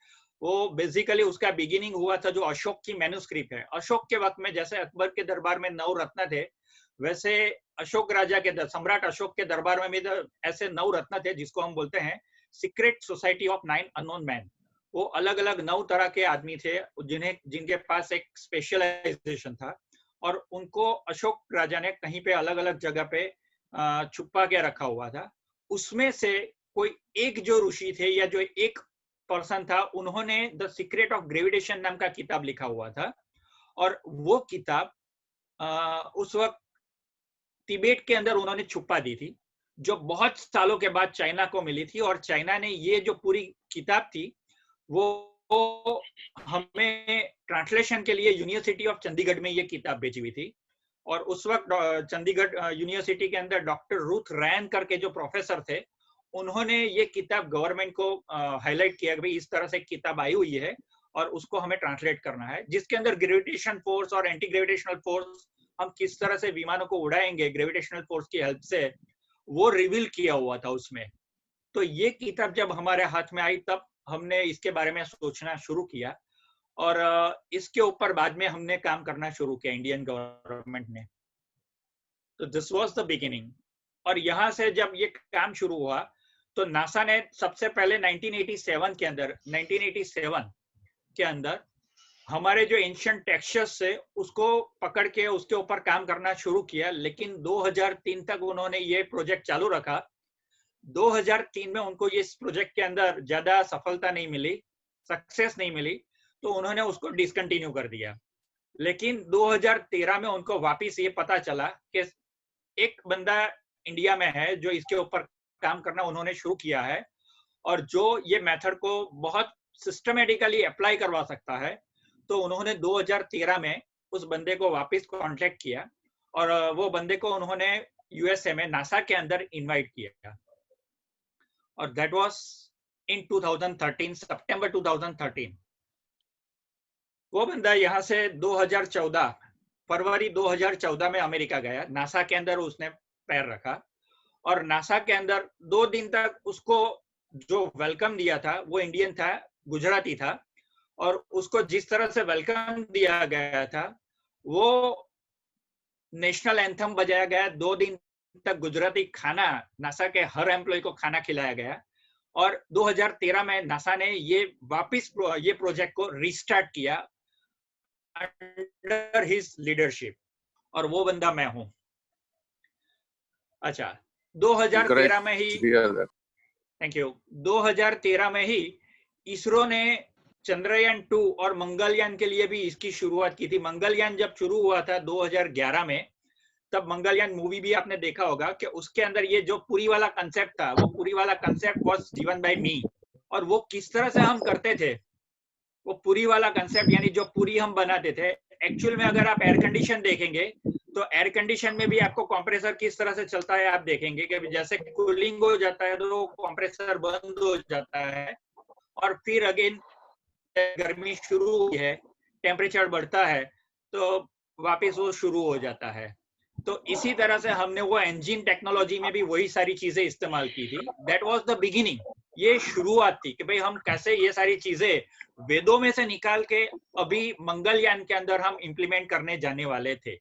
वो बेसिकली उसका बिगिनिंग हुआ था जो अशोक की मैन्युस्क्रिप्ट है. अशोक के वक्त में जैसे अकबर के दरबार में 9 रत्न थे, वैसे अशोक राजा के सम्राट अशोक के दरबार में भी ऐसे 9 रत्न थे जिसको हम बोलते हैं secret society of 9 unknown man. वो अलग अलग 9 तरह के आदमी थे जिनके पास एक स्पेशलाइजेशन था और उनको अशोक राजा ने कहीं पे अलग अलग जगह पे छुपा के रखा हुआ था। उसमें से कोई एक जो ऋषि थे या जो एक पर्सन था, उन्होंने द सीक्रेट ऑफ ग्रेविटेशन नाम का किताब लिखा हुआ था और वो किताब उस वक्त तिब्बत के अंदर उन्होंने छुपा दी थी, जो बहुत सालों के बाद चाइना को मिली थी और चाइना ने ये जो पूरी किताब थी वो हमें ट्रांसलेशन के लिए यूनिवर्सिटी ऑफ चंडीगढ़ में ये किताब भेजी हुई थी। और उस वक्त चंडीगढ़ यूनिवर्सिटी के अंदर डॉक्टर रूथ रैन करके जो प्रोफेसर थे, उन्होंने ये किताब गवर्नमेंट को हाईलाइट किया कि भाई इस तरह से किताब आई हुई है और उसको हमें ट्रांसलेट करना है, जिसके अंदर ग्रेविटेशन फोर्स और एंटी ग्रेविटेशनल फोर्स, हम किस तरह से विमानों को उड़ाएंगे ग्रेविटेशनल फोर्स की हेल्प से, वो रिवील किया हुआ था उसमें। तो ये किताब जब हमारे हाथ में आई तब हमने इसके बारे में सोचना शुरू किया और इसके ऊपर बाद में हमने काम करना शुरू किया इंडियन गवर्नमेंट ने। तो दिस वाज द बिगिनिंग। और यहाँ से जब ये काम शुरू हुआ तो नासा ने सबसे पहले 1987 के अंदर हमारे जो एंशिएंट टेक्सचर्स से उसको पकड़ के उसके ऊपर काम करना शुरू किया, लेकिन 2003 तक उन्होंने ये प्रोजेक्ट चालू रखा। 2003 में उनको ये इस प्रोजेक्ट के अंदर ज्यादा सफलता नहीं मिली, सक्सेस नहीं मिली, तो उन्होंने उसको डिसकंटिन्यू कर दिया। लेकिन 2013 में उनको वापिस ये पता चला कि एक बंदा इंडिया में है जो इसके ऊपर काम करना उन्होंने शुरू किया है और जो ये मेथड को बहुत सिस्टमेटिकली अप्लाई करवा सकता है। तो उन्होंने 2013 में उस बंदे को वापस कांटेक्ट किया और वो बंदे को उन्होंने यूएसए में नासा के अंदर इनवाइट किया और दैट वाज इन 2013, सितंबर 2013। वो बंदा यहाँ से 2014 फरवरी 2014 में अमेरिका गया, नासा के अंदर उसने पैर रखा और नासा के अंदर 2 दिन तक उसको जो वेलकम दिया था वो इंडियन था, गुजराती था, और उसको जिस तरह से वेलकम दिया गया था वो नेशनल एंथम बजाया गया। 2 दिन तक गुजराती खाना नासा के हर एम्प्लॉय को खाना खिलाया गया और 2013 में नासा ने ये वापस ये प्रोजेक्ट को रिस्टार्ट किया अंडर हिज लीडरशिप और वो बंदा मैं हूं। अच्छा, 2013 में ही, थैंक यू, 2013 में ही इसरो ने चंद्रयान 2 और मंगलयान के लिए भी इसकी शुरुआत की थी। मंगलयान जब शुरू हुआ था 2011 में, तब मंगलयान मूवी भी आपने देखा होगा कि उसके अंदर ये जो पुरी वाला कंसेप्ट था, वो पुरी वाला कंसेप्ट वाज गिवन बाय मी। और वो किस तरह से हम करते थे, वो पुरी वाला कंसेप्ट यानी जो पुरी हम बनाते थे, एक्चुअल में अगर आप एयर कंडीशन देखेंगे तो एयर कंडीशन में भी आपको कंप्रेसर किस तरह से चलता है आप देखेंगे कि जैसे कूलिंग हो जाता है तो कंप्रेसर बंद हो जाता है और फिर अगेन गर्मी शुरू हुई है, टेम्परेचर बढ़ता है तो वापस वो शुरू हो जाता है। तो इसी तरह से हमने वो इंजन टेक्नोलॉजी में भी वही सारी चीजें इस्तेमाल की थी। दैट वाज द बिगिनिंग, ये शुरुआत थी कि भाई हम कैसे ये सारी चीजें वेदों में से निकाल के अभी मंगलयान के अंदर हम इम्प्लीमेंट करने जाने वाले थे।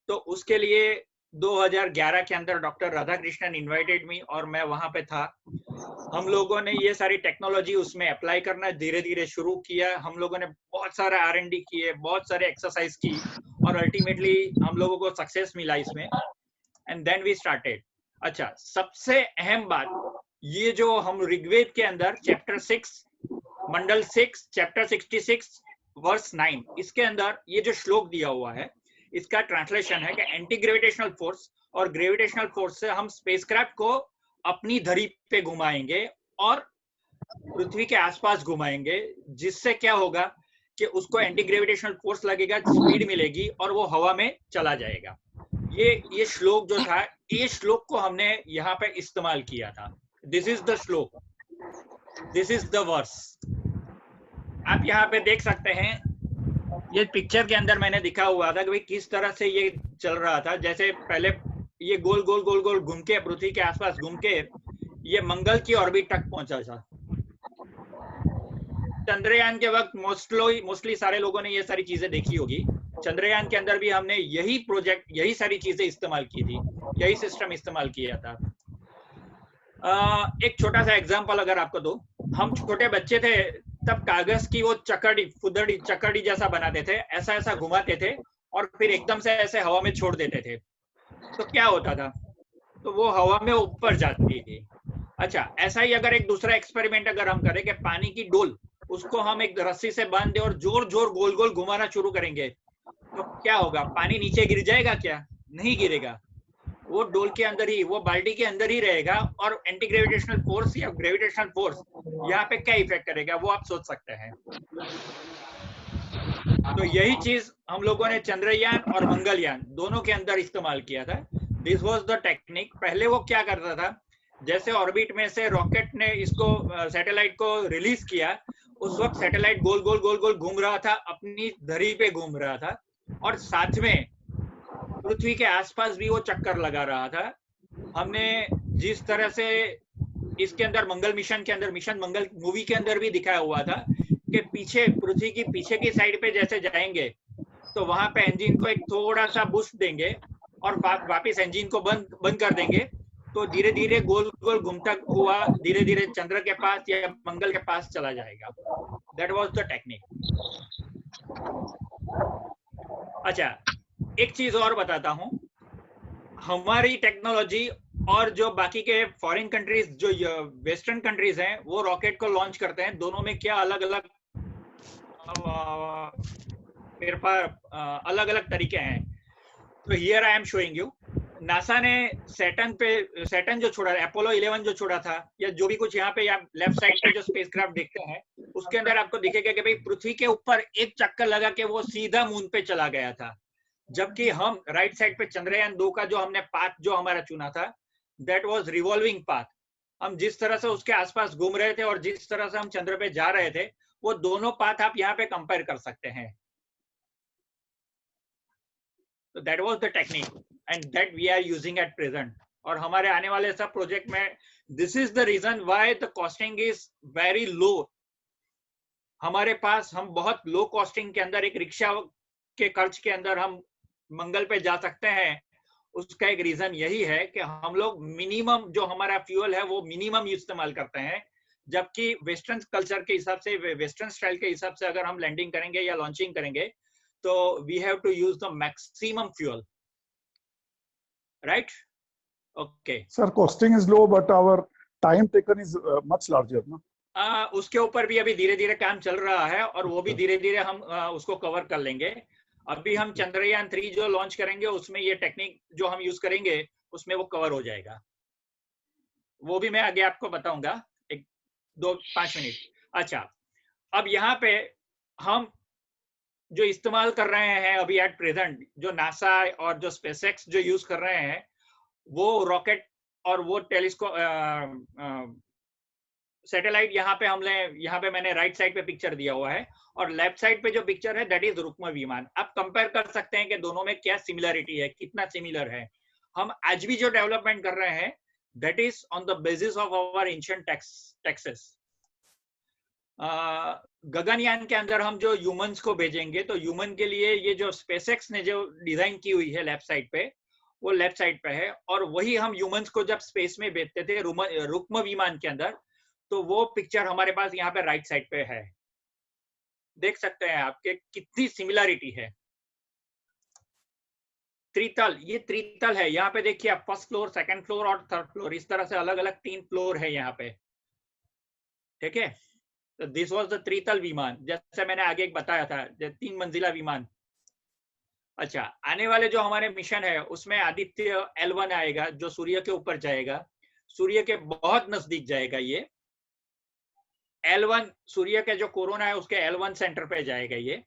तो उसके लिए 2011 के अंदर डॉक्टर राधाकृष्णन इनवाइटेड मी और मैं वहां पे था। हम लोगों ने ये सारी टेक्नोलॉजी उसमें अप्लाई करना धीरे धीरे शुरू किया। हम लोगों ने बहुत सारे R&D किए, बहुत सारे एक्सरसाइज की और अल्टीमेटली हम लोगों को सक्सेस मिला इसमें, एंड देन वी स्टार्टेड। अच्छा, सबसे अहम बात, ये जो हम ऋग्वेद के अंदर चैप्टर 6 मंडल 6 चैप्टर 66 वर्स 9, इसके अंदर ये जो श्लोक दिया हुआ है इसका ट्रांसलेशन है कि एंटी ग्रेविटेशनल फोर्स और ग्रेविटेशनल फोर्स से हम स्पेसक्राफ्ट को अपनी धरी पे घुमाएंगे और पृथ्वी के आसपास घुमाएंगे, जिससे क्या होगा कि उसको एंटी ग्रेविटेशनल फोर्स लगेगा, स्पीड मिलेगी और वो हवा में चला जाएगा। ये श्लोक जो था, ये श्लोक को हमने यहाँ पे इस्तेमाल किया था। दिस इज द श्लोक, दिस इज द वर्स। आप यहाँ पे देख सकते हैं, ये पिक्चर के अंदर मैंने दिखा हुआ था कि भाई किस तरह से ये चल रहा था। जैसे पहले ये गोल गोल गोल गोल घूम के पृथ्वी के आसपास घूम के ये मंगल की ऑर्बिट तक पहुंचा था। चंद्रयान के वक्त मोस्टली सारे लोगों ने ये सारी चीजें देखी होगी। चंद्रयान के अंदर भी हमने यही प्रोजेक्ट, यही सारी चीजें इस्तेमाल की थी। यही सिस्टम इस्तेमाल किया था। एक छोटा सा एग्जांपल अगर आपको दूं, हम छोटे बच्चे थे तब कागज की वो फुदड़ी चकड़ी जैसा बनाते थे, ऐसा ऐसा घुमाते थे और फिर एकदम से ऐसे हवा में छोड़ देते थे। तो क्या होता था, तो वो हवा में ऊपर जाती थी। अच्छा, ऐसा ही अगर एक दूसरा एक्सपेरिमेंट अगर हम करें कि पानी की डोल, उसको हम एक रस्सी से बांध दे और जोर जोर गोल गोल घुमाना शुरू करेंगे, तो क्या होगा, पानी नीचे गिर जाएगा क्या? नहीं गिरेगा, वो डोल के अंदर ही, वो बाल्टी के अंदर ही रहेगा। और एंटी ग्रेविटेशनल फोर्स या ग्रेविटेशनल फोर्स यहाँ पे क्या इफेक्ट करेगा वो आप सोच सकते हैं। तो यही चीज हम लोगों ने चंद्रयान और मंगलयान दोनों के अंदर इस्तेमाल किया था। This was the technique. पहले वो क्या करता था, जैसे ऑर्बिट में से रॉकेट ने इसको सैटेलाइट को रिलीज किया, उस वक्त सैटेलाइट गोल गोल गोल गोल घूम रहा था, अपनी धरी पे घूम रहा था, और साथ में पृथ्वी के आसपास भी वो चक्कर लगा रहा था। हमने जिस तरह से इसके अंदर मंगल मिशन के अंदर, मिशन मंगल मूवी के अंदर भी दिखाया हुआ था कि पीछे, पृथ्वी की पीछे की साइड पे जैसे जाएंगे तो वहां पे इंजन को एक थोड़ा सा बूस्ट देंगे और वापस इंजन को बंद कर देंगे, तो धीरे धीरे गोल गोल घूमता हुआ धीरे धीरे चंद्र के पास या मंगल के पास चला जाएगा। That was the technique. अच्छा, एक चीज और बताता हूं, हमारी टेक्नोलॉजी और जो बाकी के फॉरेन कंट्रीज, जो वेस्टर्न कंट्रीज हैं, वो रॉकेट को लॉन्च करते हैं, दोनों में क्या अलग अलग अलग अलग तरीके हैं। तो here I am showing you, NASA ने सैटर्न जो छोड़ा, अपोलो 11 जो छोड़ा था, या जो भी कुछ यहाँ पे आप लेफ्ट साइड पे जो स्पेसक्राफ्ट देखते हैं, उसके अंदर आपको दिखेगा कि भाई पृथ्वी के ऊपर एक चक्कर लगा के वो सीधा मून पे चला गया था। जबकि हम राइट साइड पे चंद्रयान 2 का जो हमने पाथ जो हमारा चुना था, दैट वाज रिवॉल्विंग पाथ। हम जिस तरह से उसके आसपास घूम रहे थे और जिस तरह से हम चंद्र पे जा रहे थे, वो दोनों पाथ आप यहाँ पे कंपेयर कर सकते हैं। तो that was the technique and that we are using at present. और हमारे आने वाले सब प्रोजेक्ट में this is the reason why the costing is very low. हमारे पास, हम बहुत लो कॉस्टिंग के अंदर एक रिक्शा के खर्च के अंदर हम मंगल पे जा सकते हैं। उसका एक रीजन यही है कि हम लोग मिनिमम जो हमारा फ्यूल है वो मिनिमम इस्तेमाल करते हैं, जबकि वेस्टर्न कल्चर के हिसाब से, वेस्टर्न स्टाइल के हिसाब से अगर हम लैंडिंग करेंगे या लॉन्चिंग करेंगे तो we have to use the maximum fuel, right? Okay Sir, costing is low, but our time taken is much larger, no? उसके ऊपर भी अभी धीरे धीरे काम चल रहा है और वो भी धीरे धीरे हम उसको कवर कर लेंगे। अभी हम चंद्रयान 3 जो लॉन्च करेंगे उसमें ये टेक्निक जो हम यूज करेंगे उसमें वो कवर हो जाएगा। वो भी मैं आगे आपको बताऊंगा, 1-2-5 मिनट। अच्छा, अब यहाँ पे हम जो इस्तेमाल कर रहे हैं अभी एट प्रेजेंट, जो नासा और जो स्पेसएक्स जो यूज कर रहे हैं, वो रॉकेट और वो टेलीस्कोप सैटेलाइट, यहाँ पे मैंने राइट साइड पे पिक्चर दिया हुआ है और लेफ्ट साइड पे जो पिक्चर है दैट इज रुक्म विमान। आप कंपेयर कर सकते हैं कि दोनों में क्या सिमिलरिटी है, कितना सिमिलर है। हम आज भी जो डेवलपमेंट कर रहे हैं that is on the basis of our ancient texts. Gaganyaan के अंदर हम जो ह्यूमंस को भेजेंगे, तो ह्यूमन के लिए ये जो स्पेसएक्स ने जो डिजाइन की हुई है लेफ्ट साइड पे, वो लेफ्ट साइड पे है, और वही हम ह्यूमंस को जब स्पेस में भेजते थे रुक्म विमान के अंदर, तो वो पिक्चर हमारे पास यहाँ पे राइट साइड पे है। देख सकते हैं आपके कितनी सिमिलरिटी है। त्रितल, ये त्रितल है। यहाँ पे देखिए आप, फर्स्ट फ्लोर, सेकंड फ्लोर और थर्ड फ्लोर, इस तरह से अलग अलग 3 फ्लोर है यहाँ पे, ठीक है? तो दिस वाज द त्रितल विमान, जैसे मैंने आगे एक बताया था, 3 मंजिला विमान। अच्छा, आने वाले जो हमारे मिशन है उसमें आदित्य L1 आएगा, जो सूर्य के ऊपर जाएगा, सूर्य के बहुत नजदीक जाएगा। ये L1 सूर्य के जो कोरोना है उसके L1 सेंटर पे जाएगा। ये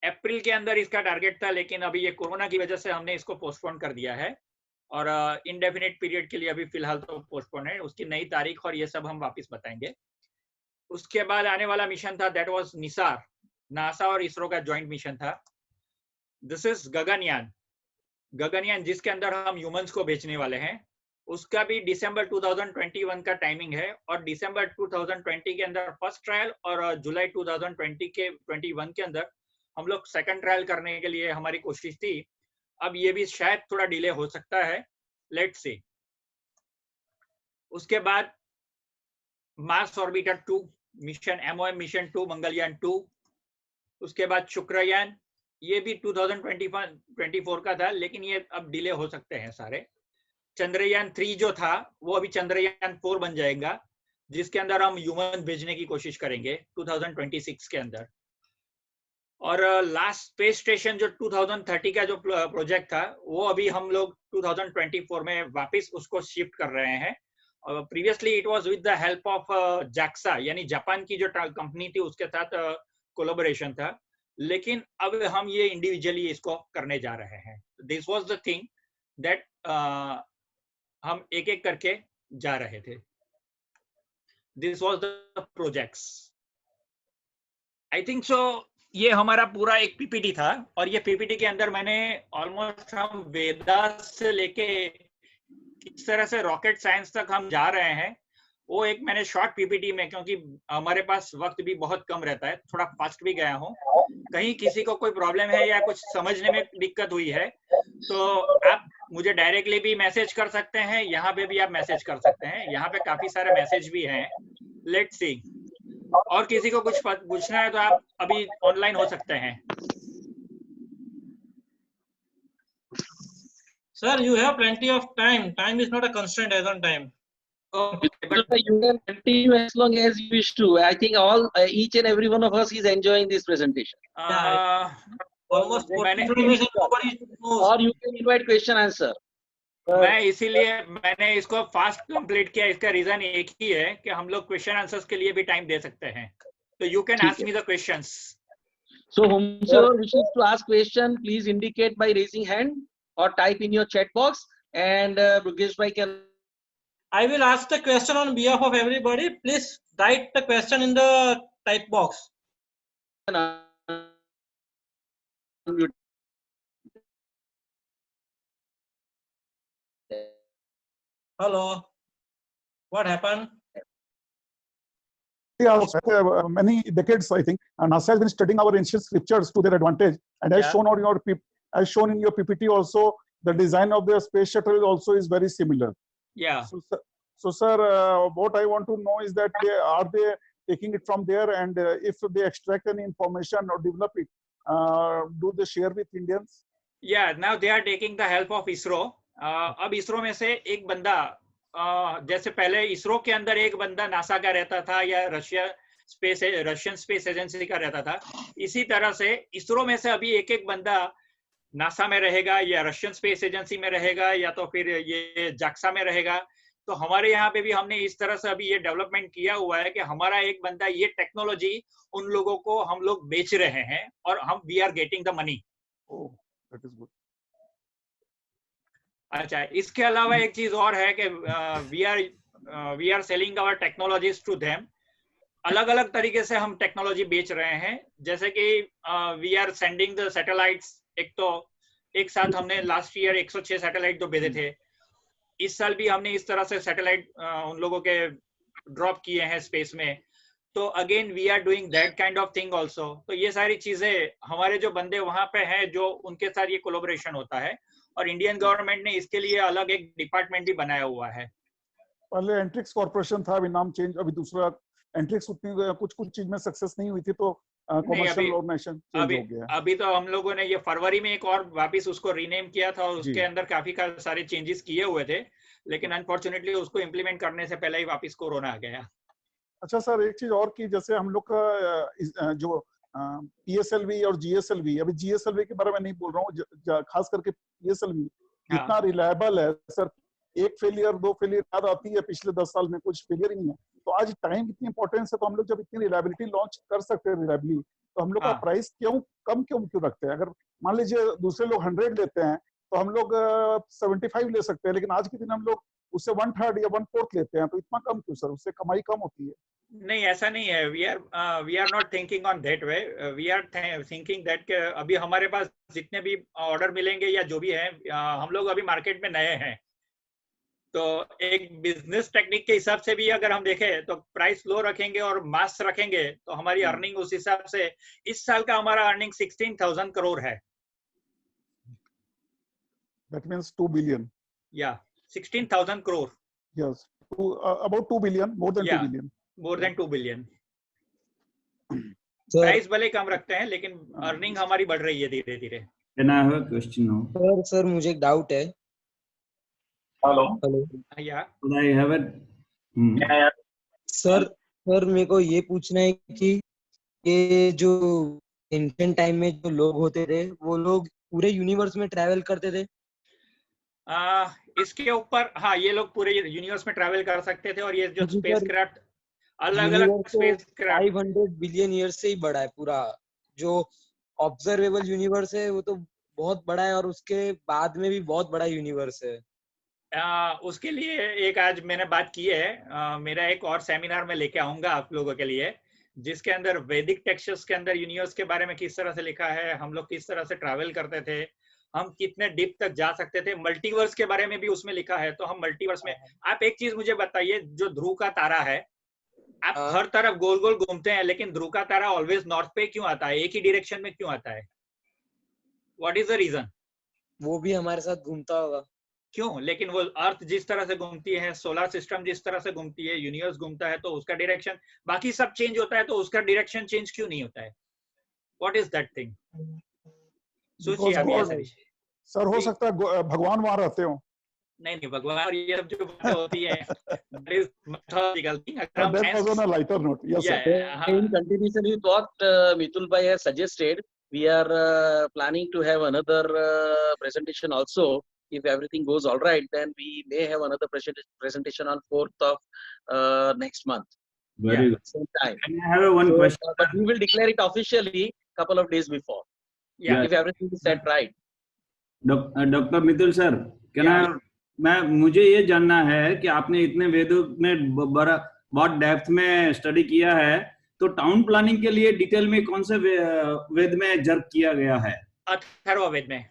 अप्रैल के अंदर इसका टारगेट था, लेकिन अभी ये कोरोना की वजह से हमने इसको पोस्टपोन कर दिया है और इनडेफिनिट पीरियड के लिए अभी फिलहाल तो पोस्टपोन है। उसकी नई तारीख और ये सब हम वापस बताएंगे। उसके बाद आने वाला मिशन था दैट वाज निसार, नासा और इसरो का ज्वाइंट मिशन था। दिस इज गगनयान, गगनयान जिसके अंदर हम ह्यूमंस को भेजने वाले हैं। उसका भी दिसंबर 2021 का टाइमिंग है और दिसंबर 2020 के अंदर फर्स्ट ट्रायल और जुलाई 2021 के अंदर हम लोग सेकंड ट्रायल करने के लिए हमारी कोशिश थी। अब ये भी शायद थोड़ा डिले हो सकता है, लेट्स सी। उसके बाद Mars orbiter 2 mission, MOM mission 2, Mangalyaan 2। उसके बाद शुक्रयान, ये भी 2024 का था, लेकिन ये अब डिले हो सकते हैं सारे। चंद्रयान 3 जो था वो अभी चंद्रयान 4 बन जाएगा, जिसके अंदर हम ह्यूमन भेजने की कोशिश करेंगे 2026 के अंदर। और लास्ट स्पेस स्टेशन जो 2030 का जो प्रोजेक्ट था, वो अभी हम लोग 2024 में वापस उसको शिफ्ट कर रहे हैं। Previously it was with the help of JAXA, यानी जापान की जो कंपनी थी उसके साथ कोलैबोरेशन था, लेकिन अब हम ये इंडिविजुअली इसको करने जा रहे हैं। This was the thing that हम एक एक करके जा रहे थे। This was the projects, I think so. ये हमारा पूरा एक पीपीटी था, और ये पीपीटी के अंदर मैंने ऑलमोस्ट हम वेदास से लेके किस तरह से रॉकेट साइंस तक हम जा रहे हैं, वो एक मैंने शॉर्ट पीपीटी में, क्योंकि हमारे पास वक्त भी बहुत कम रहता है, थोड़ा फास्ट भी गया हूँ। कहीं किसी को कोई प्रॉब्लम है या कुछ समझने में दिक्कत हुई है तो आप मुझे डायरेक्टली भी मैसेज कर सकते हैं, यहाँ पे भी आप मैसेज कर सकते हैं, यहाँ पे काफी सारे मैसेज भी हैं। लेट्स सी, और किसी को कुछ पूछना है तो आप अभी ऑनलाइन हो सकते हैं। Sir, you have plenty of time. Time is not a constraint as on time. Okay, but you can continue as long as you wish to. I think each and every one of us is enjoying this presentation. Almost 40 minutes, nobody knows. Or you can invite question answer. मैं इसीलिए मैंने इसको फास्ट कंप्लीट किया। इसका रीजन एक ही है कि हम लोग क्वेश्चन आंसर्स के लिए भी टाइम दे सकते हैं। तो you can ask me the questions. So whomsoever wishes to ask question, please indicate by raising hand or type in your chat box, and Burgesh bhai can. I will ask the question on behalf of everybody. Please write the question in the type box. Hello. What happened? Many decades, I think, NASA has been studying our ancient scriptures to their advantage, and as shown on as shown in your PPT also, the design of their space shuttle also is very similar. Yeah. So sir, what I want to know is that are they taking it from there, and if they extract any information or develop it, do they share with Indians? Yeah, now they are taking the help of ISRO. अब इसरो में से एक बंदा, जैसे पहले इसरो के अंदर एक बंदा नासा का रहता था या रशियन स्पेस एजेंसी का रहता था, इसी तरह से इसरो में से अभी एक एक बंदा नासा में रहेगा या रशियन स्पेस एजेंसी में रहेगा या तो फिर ये JAXA में रहेगा। तो हमारे यहाँ पे भी हमने इस तरह से अभी ये डेवलपमेंट किया हुआ है कि हमारा एक बंदा ये टेक्नोलॉजी उन लोगों को हम लोग बेच रहे हैं और हम we are getting the money. That is good. अच्छा, इसके अलावा एक चीज और है कि we are selling our technologies to them. अलग अलग तरीके से हम टेक्नोलॉजी बेच रहे हैं, जैसे कि we are sending the satellites. एक साथ हमने लास्ट ईयर 106 सैटेलाइट तो भेजे थे, इस साल भी हमने इस तरह से सैटेलाइट उन लोगों के ड्रॉप किए हैं स्पेस में। तो again we are doing that kind of thing also. तो ये सारी चीजें हमारे जो बंदे वहां पे हैं, जो उनके साथ ये कोलैबोरेशन होता है, और इंडियन गवर्नमेंट ने इसके लिए अलग एक डिपार्टमेंट भी बनाया हुआ है। पहले एंट्रिक्स कॉर्पोरेशन था, अभी नाम चेंज, अभी दूसरा एंट्रिक्स उतनी कुछ चीज में सक्सेस नहीं हुई थी तो कमर्शियल ऑर्गेनाइजेशन चेंज हो गया। अभी तो हम लोगों ने ये फरवरी में एक और वापस उसको रीनेम किया था और उसके अंदर काफी सारे चेंजेस किए हुए थे, लेकिन अनफॉर्चुनेटली उसको इम्प्लीमेंट करने से पहले ही वापस कोरोना आ गया। अच्छा सर, एक चीज और की, जैसे हम लोग का जो PSLV और GSLV, अभी GSLV के बारे में नहीं बोल रहा हूँ, खास करके PSLV कितना रिलायबल है सर। एक फेलियर 2 फेलियर याद आती है, पिछले 10 साल में कुछ फेलियर ही नहीं है। तो आज टाइम इतनी इंपॉर्टेंस है, तो हम लोग जब इतनी रिलायबिलिटी लॉन्च कर सकते हैं रिलायबली, तो हम लोग का प्राइस क्यों रखते हैं? अगर मान लीजिए दूसरे लोग 100 लेते हैं तो हम लोग 75 ले सकते हैं, लेकिन आज के दिन हम लोग उससे 1/3 या 1/4 लेते हैं, तो इतना कम क्यों सर? उससे कमाई कम होती है। नहीं, ऐसा नहीं है। We are not thinking on that way. We are thinking that अभी हमारे पास जितने भी ऑर्डर मिलेंगे या जो भी है, हम लोग अभी मार्केट में नए हैं, तो एक बिजनेस टेक्निक के हिसाब से भी अगर हम देखें तो प्राइस लो रखेंगे और मास रखेंगे तो हमारी अर्निंग उस हिसाब से, इस साल का हमारा अर्निंग 16,000 करोड़ है। That means 2 billion. Yeah, 16,000 crore. Yes, about 2 billion, more than 2 billion. More than 2 billion. Price भले कम रखते हैं लेकिन अर्निंग हमारी बढ़ रही है धीरे धीरे. Can I have a question now? Sir मुझे एक डाउट है. Hello. Yeah. I have a. Sir मेरे को ये पूछना है कि ये जो एंशिएंट टाइम में जो लोग होते थे वो लोग पूरे यूनिवर्स में ट्रैवल करते थे. इसके ऊपर हाँ, ये लोग पूरे यूनिवर्स में ट्रैवल कर सकते थे और ये जो स्पेसक्राफ्ट अलग-अलग स्पेसक्राफ्ट 500 बिलियन ईयर से ही बड़ा है. पूरा जो ऑब्जर्वेबल यूनिवर्स है वो तो बहुत बड़ा है और उसके बाद में भी बहुत बड़ा यूनिवर्स है. उसके लिए एक आज मैंने बात की है. मेरा एक और सेमिनार में लेके आऊंगा आप लोगों के लिए जिसके अंदर वैदिक टेक्स्ट्स के अंदर यूनिवर्स के बारे में किस तरह से लिखा है, हम लोग किस तरह से ट्रैवल करते थे, हम कितने डीप तक जा सकते थे, मल्टीवर्स के बारे में भी उसमें लिखा है. तो हम मल्टीवर्स में, आप एक चीज मुझे बताइए, जो ध्रुव का तारा है, आप हर तरफ गोल गोल घूमते हैं लेकिन ध्रुव का तारा ऑलवेज नॉर्थ पे क्यों आता है, एक ही डायरेक्शन में क्यों आता है? What is the reason? वो भी हमारे साथ घूमता होगा. क्यों? लेकिन वो अर्थ जिस तरह से घूमती है, सोलर सिस्टम जिस तरह से घूमती है, यूनिवर्स घूमता है, तो उसका डायरेक्शन, बाकी सब चेंज होता है तो उसका डायरेक्शन चेंज क्यों नहीं होता है? What is that thing? सोचिए अभी ऐसा. सर हो सकता है भगवान वहां रहते हो. नहीं, भगवान और ये सब जो बातें होती है that is mythological thing. That was on a lighter note. Yes, sir. In continuation with what Mitul bhai has suggested, we are planning to have another presentation also. If everything goes all right, then we may have another presentation on 4th of next month. Very good. Same time. Can I have one question? But we will declare it officially couple of days before. Yeah. If everything is set right. Dr. Mitul sir, मुझे ये जानना है कि आपने इतने वेदों में बहुत डेप्थ में स्टडी किया है, तो टाउन प्लानिंग के लिए डिटेल में कौन से वेद में जर्क किया गया है? अथर्ववेद में.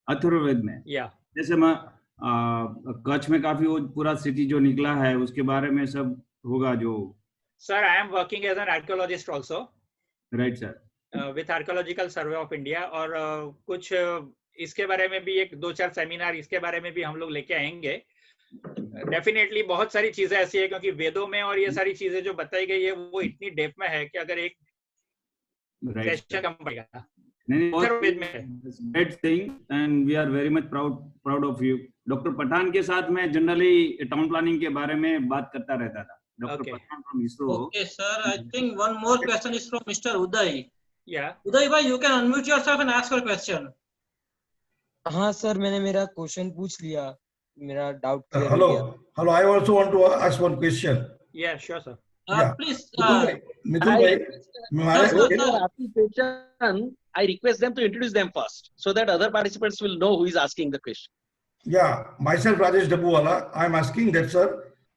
अथर्ववेद में. जैसे कच्छ में काफी वो पूरा सिटी जो निकला है उसके बारे में सब होगा जो. Sir, I am working as an archaeologist also. Right sir. With archaeological survey of India, और कुछ इसके बारे में भी 1-2-4 सेमिनार इसके बारे में भी हम लोग लेके आएंगे. डेफिनेटली बहुत सारी चीजें ऐसी है क्योंकि वेदों में और ये सारी चीजें जो बताई गई है वो इतनी डेप्थ में है कि अगर एक सेशन कम पड़ेगा. Great thing, and we are very much proud of you. Doctor Pathan के साथ मैं जनरली टाउन प्लानिंग के बारे में बात करता रहता था. Doctor Pathan from ISRO. Okay, sir. I think one more question is from Mr. Uday. Yeah. Uday bhai, you can unmute yourself and ask your question. हाँ सर, मैंने मेरा क्वेश्चन पूछ लिया, मेरा डाउट क्लियर हो गया. Hello, I also want to ask one question. Yeah, sure sir. Please. Mitul bhai, asking question, I request them to introduce them first, so that other participants will know who is asking the question. Yeah, myself Rajesh Dabbuwala. I am asking that, sir,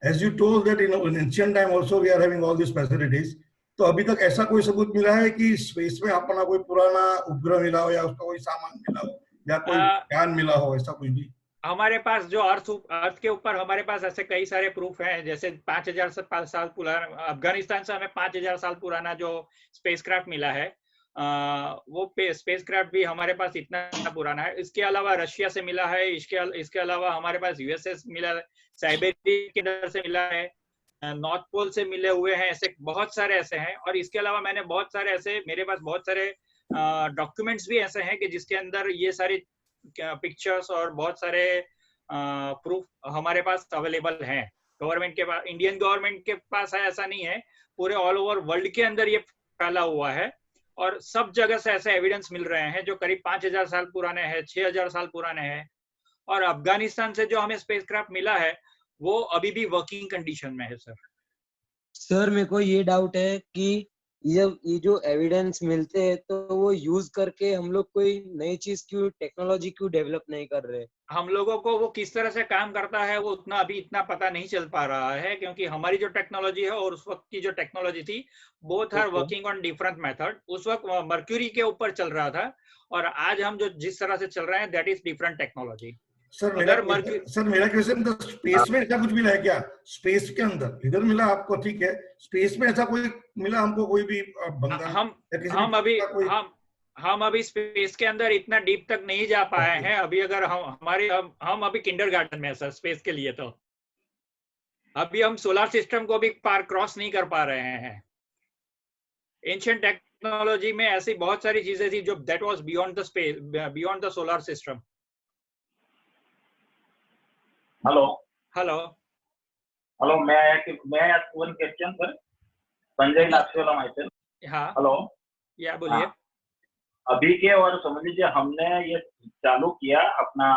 as you told that in ancient time also we are having all these facilities. तो अभी तक ऐसा कोई सबूत मिला है कि स्पेस में अपना कोई पुराना उपग्रह मिला हो या उसका कोई सामान मिला हो या कोई ज्ञान मिला हो, ऐसा कुछ भी? हमारे पास जो अर्थ के ऊपर हमारे पास ऐसे कई सारे प्रूफ हैं. जैसे 5000 साल पुराना अफगानिस्तान से हमें 5000 साल पुराना जो स्पेसक्राफ्ट मिला है, वो स्पेसक्राफ्ट भी हमारे पास इतना पुराना है. इसके अलावा रशिया से मिला है, इसके अलावा हमारे पास यूएसए मिला है, साइबेरिया के अंदर से मिला है, नॉर्थ पोल से मिले हुए हैं. ऐसे बहुत सारे ऐसे हैं. और इसके अलावा मैंने बहुत सारे ऐसे, मेरे पास बहुत सारे डॉक्यूमेंट्स भी ऐसे हैं कि जिसके अंदर ये सारी पिक्चर्स और बहुत सारे प्रूफ हमारे पास अवेलेबल हैं. गवर्नमेंट के पास, इंडियन गवर्नमेंट के पास है ऐसा नहीं है, पूरे ऑल ओवर वर्ल्ड के अंदर ये फैला हुआ है. और सब जगह से ऐसे एविडेंस मिल रहे हैं जो करीब 5000 साल पुराने हैं, 6000 साल पुराने हैं. और अफगानिस्तान से जो हमें स्पेसक्राफ्ट मिला है वो अभी भी वर्किंग कंडीशन में है. सर मेरे को ये डाउट है कि ये जो एविडेंस मिलते हैं तो वो यूज करके हम लोग कोई नई चीज क्यों, टेक्नोलॉजी क्यों डेवलप नहीं कर रहे? हम लोगों को वो किस तरह से काम करता है वो उतना अभी इतना पता नहीं चल पा रहा है, क्योंकि हमारी जो टेक्नोलॉजी है और उस वक्त की जो टेक्नोलॉजी थी, both are working on different method. उस वक्त मर्क्यूरी के ऊपर चल रहा था और आज हम जो जिस तरह से चल रहे हैं that is different technology. Sir मेरा क्वेश्चन तो स्पेस में ऐसा कुछ मिला है क्या? स्पेस के अंदर इधर मिला आपको, ठीक है, स्पेस में ऐसा कोई मिला हमको कोई भी बंदा? हम अभी स्पेस के अंदर इतना डीप तक नहीं जा पाए हैं अभी। अगर हम अभी किंडरगार्टन में है सर स्पेस के लिए, तो अभी हम सोलर सिस्टम को भी पार क्रॉस नहीं कर पा रहे हैं। एंशिएंट टेक्नोलॉजी में ऐसी बहुत सारी चीजें थी जो that was beyond the space, beyond the solar system. Hello hello hello, मैं ask one question sir? Sanjay Lakshwala myself. हाँ हेलो, या बोलिए। अभी के और समझ लीजिए हमने ये चालू किया अपना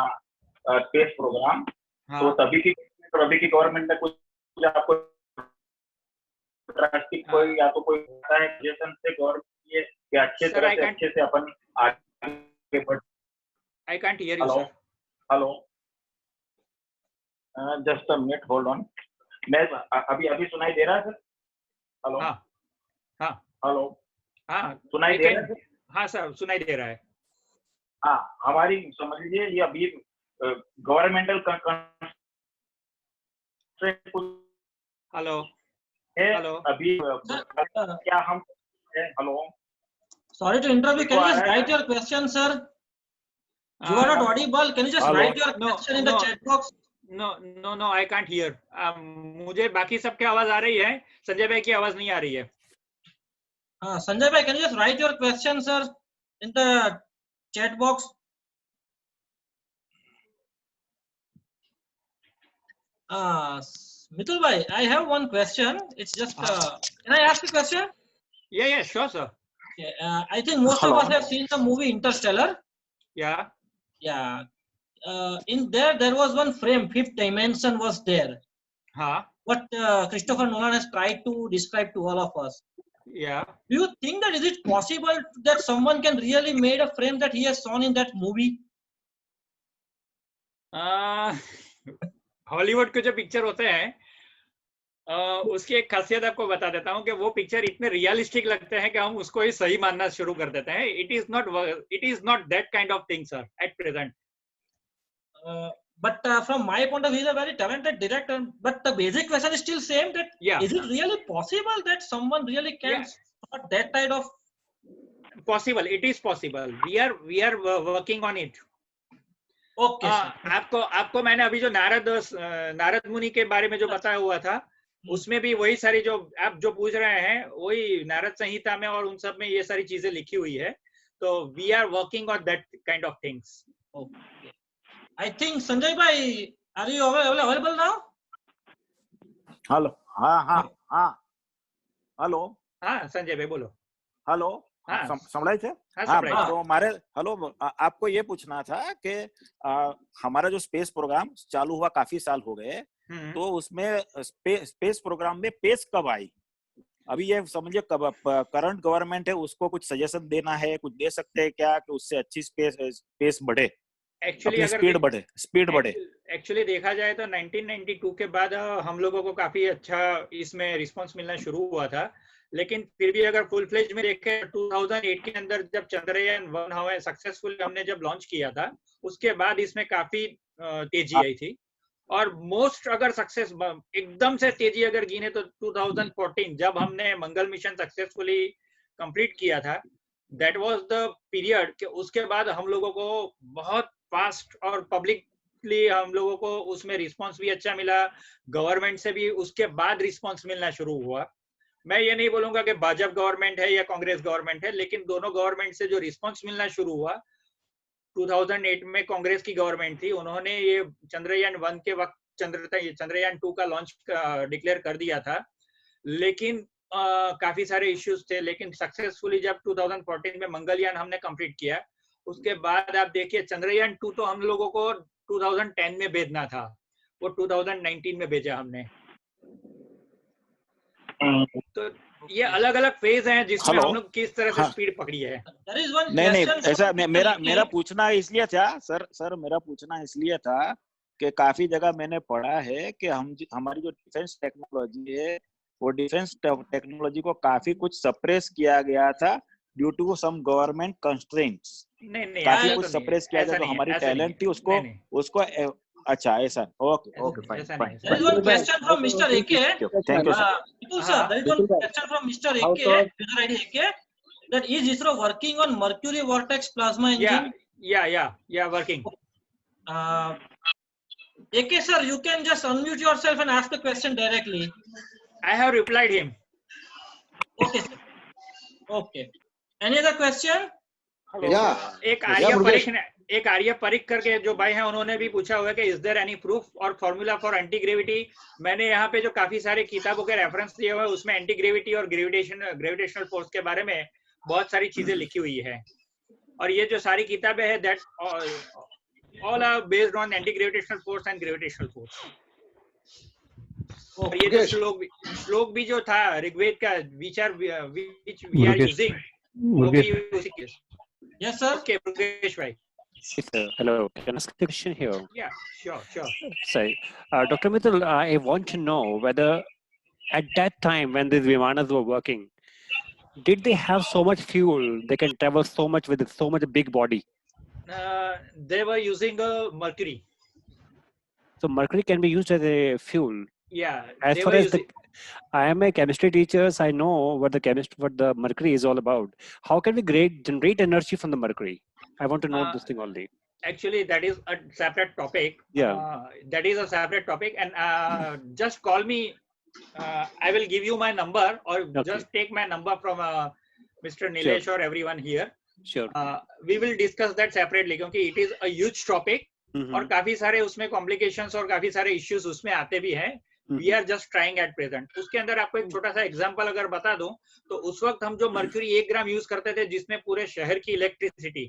स्पेस प्रोग्राम, तो तभी की गवर्नमेंट ने कुछ आपको ड्रास्टिक कोई या तो कोई सजेशन से गवर्नमेंट ये कि अच्छे से अपन आगे बढ़। I can't hear you sir. Hello, just a minute, hold on. मैं अभी सुनाई दे रहा है सर? हेलो हाँ हेलो, हाँ सुनाई दे रहा है? हाँ सर सुनाई दे रहा है। हाँ, हमारी समझ लीजिए ये अभी गवर्नमेंटल हेलो हेलो अभी क्या हम hello, sorry to interrupt you, can you just write your question sir? You are not audible, can you just write your question in the chat box? No, I can't hear. मुझे बाकी सबकी आवाज आ रही है, संजय भाई की आवाज नहीं आ रही है। हाँ संजय भाई, can you just write your question sir in the chat box? Mitul bhai, I have one question. It's just can I ask a question? Yeah, sure sir. Okay, I think most of us have seen the movie Interstellar. Yeah. In there was one frame, fifth dimension was there. What Christopher Nolan has tried to describe to all of us. Yeah. Do you think that is it possible that someone can really made a frame that he has shown in that movie? Hollywood के जो पिक्चर होते हैं उसकी एक खासियत आपको बता देता हूँ कि वो पिक्चर इतने रियलिस्टिक लगते हैं कि हम उसको ही सही मानना शुरू कर देते हैं। It is not that kind of thing sir at present. But from my point of view, he's a very talented director. But the basic question is still same. That is it really possible that someone really can start that kind of? Possible. It is possible. We are working on it. Okay. आपको मैंने अभी जो नारद मुनि के बारे में जो बताया हुआ था, उसमें भी वही सारी जो आप जो पूछ रहे हैं वही नारद संहिता में और उन सब में ये सारी चीजें लिखी हुई है। तो we are working on that kind of things. Okay. I think Sanjay bhai, are you available now? Hello, हाँ हेलो, हाँ संजय भाई बोलो। हेलो, संभળાય છે? हाँ, तो हमारे हेलो, आपको ये पूछना था कि हमारा जो स्पेस प्रोग्राम चालू हुआ काफी साल हो गए, तो उसमें स्पेस प्रोग्राम में पेस कब आई? अभी ये समझिए कब करंट गवर्नमेंट है उसको कुछ सजेशन देना है, कुछ दे सकते हैं क्या कि उससे अच्छी स्पेस बढ़े, एक्चुअली स्पीड बढ़े? एक्चुअली देखा जाए तो 1992 के बाद हम लोगों को काफी अच्छा इसमें रिस्पांस मिलना शुरू हुआ था। लेकिन फिर भी अगर फुल फ्लेज में देखें 2008 के अंदर जब चंद्रयान 1 हमें सक्सेसफुल हमने जब लॉन्च किया था, उसके बाद इसमें काफी तेजी आई थी। और मोस्ट अगर सक्सेस एकदम से तेजी अगर गिने तो 2014 जब हमने मंगल मिशन सक्सेसफुली कंप्लीट किया था, दैट वाज द पीरियड कि उसके बाद हम लोगों को बहुत फास्ट और पब्लिकली हम लोगों को उसमें रिस्पांस भी अच्छा मिला, गवर्नमेंट से भी उसके बाद रिस्पांस मिलना शुरू हुआ। मैं ये नहीं बोलूंगा कि भाजपा गवर्नमेंट है या कांग्रेस गवर्नमेंट है, लेकिन दोनों गवर्नमेंट से जो रिस्पांस मिलना शुरू हुआ, 2008 में कांग्रेस की गवर्नमेंट थी, उन्होंने ये चंद्रयान 1 के वक्त चंद्रयान 2 का लॉन्च डिक्लेयर कर दिया था, लेकिन काफी सारे इश्यूज थे। लेकिन सक्सेसफुली जब 2014 में मंगलयान हमने कंप्लीट किया, उसके बाद आप देखिए चंद्रयान 2 तो हम लोगों को 2010 में भेजना था, वो 2019 में भेजा हमने। तो ये अलग अलग फेज हैं जिसमें हम लोग किस तरह से स्पीड पकड़ी है। नहीं ऐसा मेरा पूछना इसलिए था सर मेरा पूछना इसलिए था कि काफी जगह मैंने पढ़ा है कि हमारी जो डिफेंस टेक्नोलॉजी है वो डिफेंस टेक्नोलॉजी को काफी कुछ सप्रेस किया गया था due to some government constraints. नहीं काफी कुछ सप्रेस किया गया, जो हमारी टैलेंट थी उसको अच्छा ऐसा। Okay fine. There is one question from Mr. AK. Thank you sir. Mitul sir, there is one question from Mr. AK. User ID AK. that is ISRO working on mercury vortex plasma engine? Yeah, working. AK sir, you can just unmute yourself and ask the question directly. I have replied him. Okay sir. Okay. Any other question? एक आर्य परिक करके जो भाई हैं उन्होंने भी पूछा हुआ है कि इज देयर एनी प्रूफ और फॉर्मूला फॉर एंटी ग्रेविटी। मैंने यहाँ पे जो काफी सारे किताबों के रेफरेंस दिए हुए हैं उसमें एंटी ग्रेविटी और ग्रेविटेशनल फोर्स के बारे में बहुत सारी चीजें लिखी हुई है और ये जो सारी किताबें हैं that all are based on anti gravitational force and gravitational force. और ये जो श्लोक भी जो था ऋग्वेद का विच वी आर यूजिंग वो भी उसी के। Yes sir. Okay, Mukesh bhai. Hello, can I ask a question here? Yeah, sure. Sorry, Dr. Mithul, I want to know whether at that time when these Vimanas were working, did they have so much fuel they can travel so much with so much big body? They were using mercury. So mercury can be used as a fuel. Yeah. As far as I am a chemistry teacher, so I know what the mercury is all about. How can we generate energy from the mercury? I want to know this thing only. Actually, that is a separate topic. Yeah. That is a separate topic, and just call me. I will give you my number, or just take my number from Mr. Nilesh or everyone here. Sure. We will discuss that separately, क्योंकि it is a huge topic. और काफी सारे उसमें complications और काफी सारे issues उसमें आते भी हैं. We are just trying at present. उसके अंदर आपको एक छोटा सा एग्जांपल अगर बता दूं तो उस वक्त हम जो मर्क्यूरी 1 ग्राम यूज करते थे जिसमें पूरे शहर की इलेक्ट्रिसिटी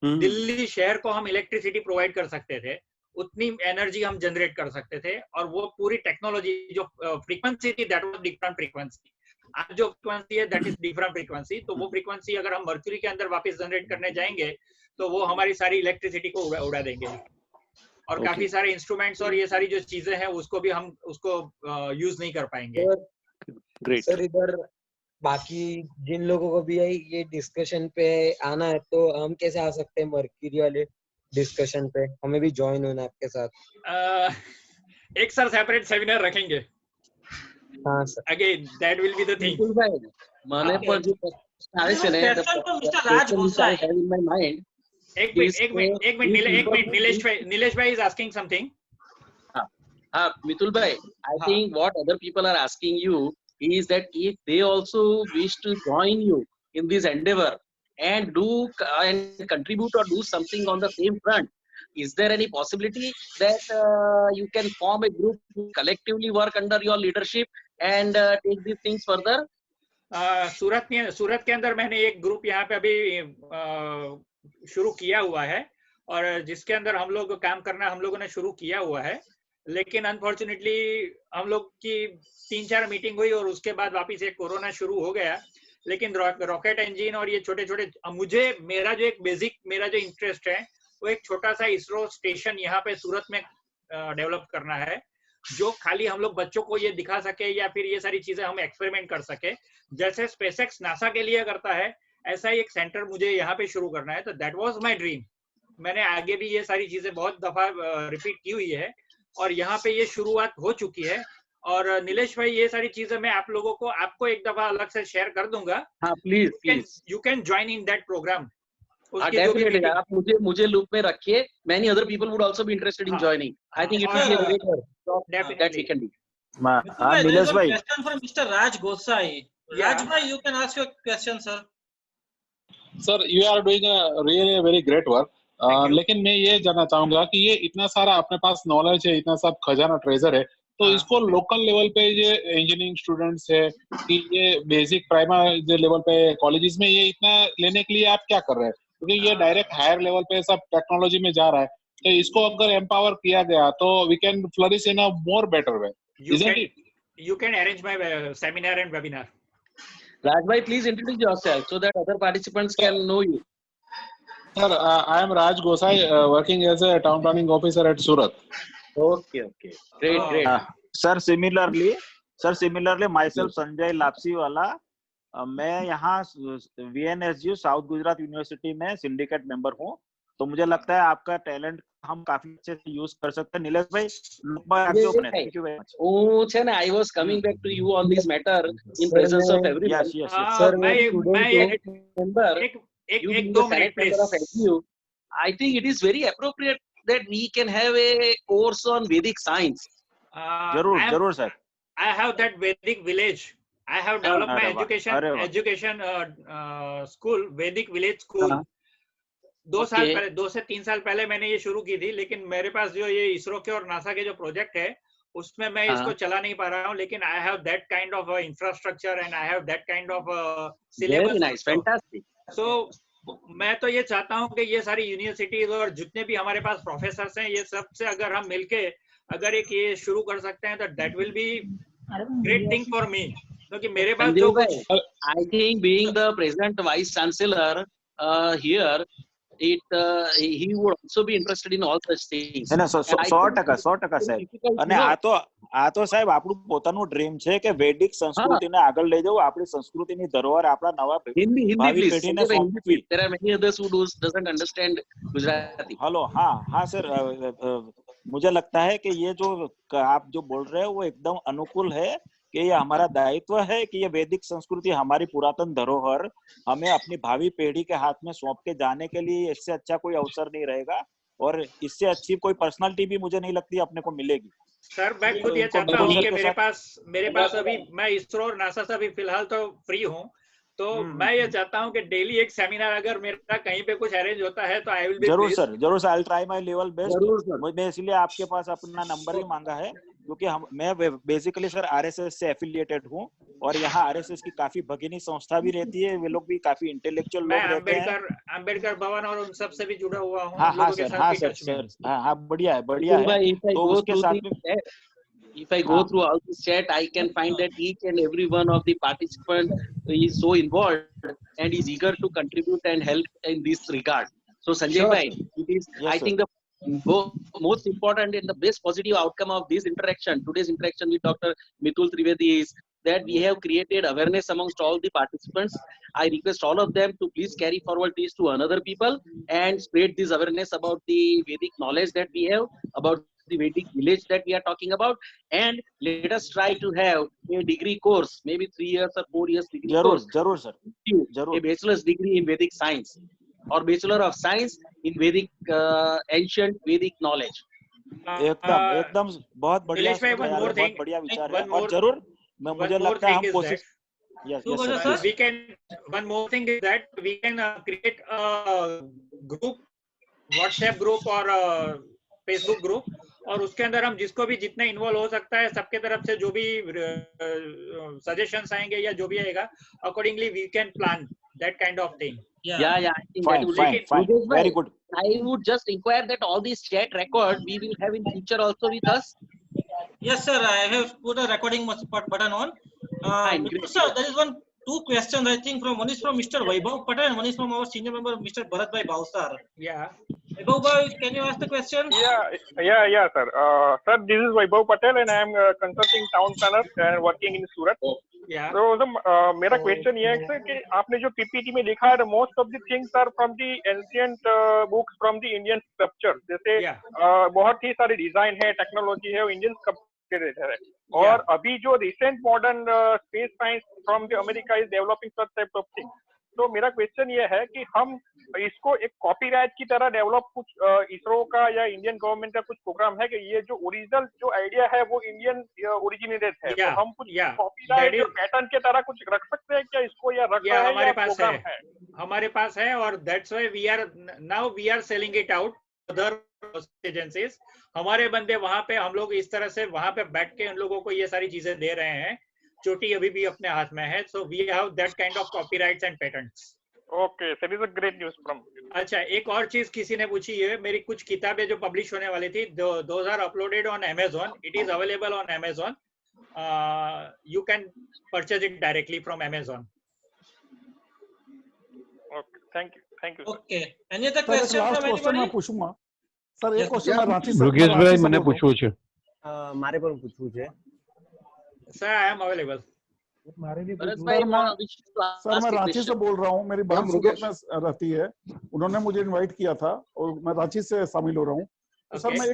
दिल्ली शहर को हम इलेक्ट्रिसिटी प्रोवाइड कर सकते थे उतनी एनर्जी हम जनरेट कर सकते थे और वो पूरी टेक्नोलॉजी जो फ्रीक्वेंसी थी दैट वाज डिफरेंट फ्रीक्वेंसी। आज जो फ्रीक्वेंसी है दैट इज डिफरेंट फ्रीक्वेंसी। तो वो फ्रीक्वेंसी अगर हम मर्क्यूरी के अंदर वापस जनरेट करने जाएंगे तो वो हमारी सारी इलेक्ट्रिसिटी को उड़ा देंगे और काफी सारे इंस्ट्रूमेंट्स और ये सारी जो चीजें हैं उसको भी हम उसको यूज नहीं कर पाएंगे। ग्रेट सर, इधर बाकी जिन लोगों को भी ये डिस्कशन पे आना है तो हम कैसे आ सकते हैं मर्क्यूरी वाले डिस्कशन पे? हमें भी ज्वाइन होना है आपके साथ। एक सर सेपरेट सेमिनार रखेंगे। हाँ sir. Again that will be the thing. माने पर जो क्वेश्चन है mister Raj Gosai in my mind. एक मिनट नीलेश भाई is asking something. Mitul bhai, I think what other people are asking you is that if they also wish to join you in this endeavor and contribute or do something on the same front, is there any possibility that you can form a group to collectively work under your leadership and take these things further? सूरत के अंदर मैंने एक ग्रुप यहाँ पे अभी शुरू किया हुआ है और जिसके अंदर हम लोग काम करना हम लोगों ने शुरू किया हुआ है, लेकिन अनफॉर्चुनेटली हम लोग की 3-4 मीटिंग हुई और उसके बाद वापिस एक कोरोना शुरू हो गया। लेकिन रॉकेट इंजन और ये छोटे छोटे मेरा जो इंटरेस्ट है वो एक छोटा सा इसरो स्टेशन यहाँ पे सूरत में डेवलप करना है जो खाली हम लोग बच्चों को ये दिखा सके या फिर ये सारी चीजें हम एक्सपेरिमेंट कर सके जैसे स्पेसएक्स नासा के लिए करता है ऐसा ही एक सेंटर मुझे यहाँ पे शुरू करना है। तो दैट वाज माय ड्रीम। मैंने आगे भी ये सारी चीजें बहुत दफा रिपीट की हुई है और यहाँ पे ये शुरुआत हो चुकी है। और नीलेश भाई ये सारी चीजें मैं आप लोगों को आपको एक दफा अलग से शेयर कर दूंगा। हाँ please you can join in that programme. Definitely, आप मुझे लूप में रखिए। Many other people would also be interested in joining. I think it will be a great work that we can do. Nilesh भाई, question from Mr. Raj Gosai. Raj bhai, you can ask your question, sir. Sir, you are doing a really very great work. लेकिन मैं ये जानना चाहूंगा कि ये इतना सारा अपने पास नॉलेज है, इतना सब खजाना ट्रेजर है, तो इसको लोकल लेवल पे ये इंजीनियरिंग स्टूडेंट्स है कि ये बेसिक प्राइमरी लेवल पे कॉलेजेस में ये इतना लेने के लिए आप क्या कर रहे हैं? क्योंकि ये डायरेक्ट हायर लेवल पे सब टेक्नोलॉजी में जा रहा है, तो इसको अगर एम्पावर किया गया तो we can flourish in a more better way. You can arrange my seminar and webinar. Raj bhai, please introduce yourself so that other participants can know you. Sir, I am Raj Gosai, working as a town planning officer at Surat. Okay. Great. Sir, similarly, myself Sanjay Lapsiwala, मैं यहाँ VNSU साउथ गुजरात यूनिवर्सिटी में सिंडिकेट मेंबर हूँ। तो मुझे लगता है आपका टैलेंट हम काफी अच्छे से यूज कर सकते हैं। नीलेश भाई, आपके opinion. Thank you very much. I was coming back to you on this matter in presence of everyone. Yes, yes, yes. Sir, मैं member, एक you being दो the minute Senate member of SBU, I think it is very appropriate that we can have a course on Vedic science. जरूर sir. I have that Vedic village. I have developed my अरे education school, Vedic village school. 2 से 3 साल पहले मैंने ये शुरू की थी, लेकिन मेरे पास जो ये इसरो के और नासा के जो प्रोजेक्ट है उसमें मैं इसको चला नहीं पा रहा हूँ, लेकिन I have that kind of infrastructure and I have that kind of syllabus. Very nice, fantastic. सो मैं तो ये चाहता हूँ कि ये सारी यूनिवर्सिटीज और जितने भी हमारे पास प्रोफेसर हैं, ये सब से अगर हम मिलके अगर एक ये शुरू कर सकते हैं तो that will be great thing for me, क्योंकि मेरे पास जो कुछ I think being the present vice chancellor here, he would also be interested in all such things. 100% સાહેબ। અને આ તો સાહેબ આપણું પોતાનું ડ્રીમ છે કે વૈદિક સંસ્કૃતિને આગળ લઈ જવું, આપણી સંસ્કૃતિની ધરોહર આપણા નવા ભાવિ પેઢીને સોંપવી। There are many others who doesn't understand Gujarati. Hello, हाँ सर, मुझे लगता है कि ये जो आप जो बोल रहे हो वो एकदम अनुकूल है कि ये हमारा दायित्व है कि ये वैदिक संस्कृति हमारी पुरातन धरोहर हमें अपनी भावी पीढ़ी के हाथ में सौंप के जाने के लिए इससे अच्छा कोई अवसर नहीं रहेगा, और इससे अच्छी कोई पर्सनालिटी भी मुझे नहीं लगती अपने को मिलेगी। सर, मैं खुद ये चाहता हूँ कि मेरे पास अभी मैं इसरो और नासा से अभी फिलहाल तो फ्री हूँ, तो मैं ये चाहता हूँ कि डेली एक सेमिनार अगर मेरा कहीं पे कुछ अरेंज होता है तो आई विल बी जरूर sir, I will try my level best. मैं इसलिए आपके पास अपना नंबर ही मांगा है क्योंकि मैं बेसिकली सर आरएसएस से एफिलिएटेड हूँ, और यहाँ आरएसएस की काफी भगिनी संस्था भी रहती है, वे लोग भी काफी इंटेलेक्चुअल लोग रहते हैं। अंबेडकर भवन और उन सब से भी जुड़ा हुआ हूँ। हाँ सर, बढ़िया है। तो उसके साथ में if I go through all this chat, I can find that each and every one of the participants is so involved and is eager to contribute and help in this regard. So Sanjay bhai, it is, I think the most important and the best positive outcome of this interaction, today's interaction with Dr. Mitul Trivedi, is that we have created awareness amongst all the participants. I request all of them to please carry forward this to another people and spread this awareness about the Vedic knowledge that we have, about the Vedic village that we are talking about, and let us try to have a degree course, maybe 3 years or 4 years degree course. जरूर sir, a bachelor's degree in Vedic science or bachelor of science in Vedic ancient Vedic knowledge. एकदम बहुत बढ़िया विचार है, और जरूर मुझे लगता है हम कोशिश we can, one more thing is that we can create a group, WhatsApp group or a Facebook group, और उसके अंदर हम जिसको भी जितना इन्वॉल्व हो सकता है सबके तरफ से जो भी सजेशंस आएंगे या जो भी आएगा, accordingly we can plan that kind of thing. Yeah, I think fine. Very good. I would just inquire that all these chat record we will have in future also with us. Yes, sir. I have put a recording button on. Sir, there is two questions I think from one is from Mr. Vaibhav Patel and one is from our senior member Mr. Bharat Bhai Bhavsar. Yeah. Vaibhav Bhai, can you ask the question? Yeah, sir. Sir, this is Vaibhav Patel and I am consulting town planner and working in Surat. Yeah. So, मेरा क्वेश्चन ये है सर कि आपने जो पीपीटी में लिखा है, most of the things are from the ancient books from the Indian sculpture, जैसे बहुत ही सारी डिजाइन है, टेक्नोलॉजी है, इंडियन स्कल्पचर है, और अभी जो recent modern space science from the America is developing such type of thing. तो मेरा क्वेश्चन ये है कि हम इसको एक कॉपीराइट की तरह डेवलप, कुछ इसरो का या इंडियन गवर्नमेंट का कुछ प्रोग्राम है कि ये जो ओरिजिनल जो आइडिया है वो इंडियन ओरिजिनेटेड है, तो हम कुछ कॉपीराइट पैटर्न के तरह कुछ रख सकते हैं क्या इसको, या रख रहे हैं हमारे पास है, हमारे पास है, और that's why we are selling it out other agencies. हमारे बंदे वहां पे, हम लोग इस तरह से वहां पे बैठ के उन लोगों को ये सारी चीजें दे रहे हैं, चोटी अभी भी अपने हाथ में है। So we have that kind of copyrights and patents. Okay, that is a great news from. अच्छा, एक और चीज किसी ने पूछी है, मेरी कुछ किताबें जो पब्लिश होने वाली थी, those are uploaded on Amazon. It is available on Amazon. You can purchase it directly from Amazon. Okay, thank you. Okay, any other question from anybody? मैं पूछूंगा सर, एक क्वेश्चन मैं रांची से, योगेश भाई મને પૂછવું છે, મારે પણ પૂછવું છે sir. I am available. Sir मैं रांची से बोल रहा हूँ, मेरी बहन सूरत में रहती है, उन्होंने मुझे इनवाइट किया था और मैं रांची से शामिल हो रहा हूँ। तो सर मैं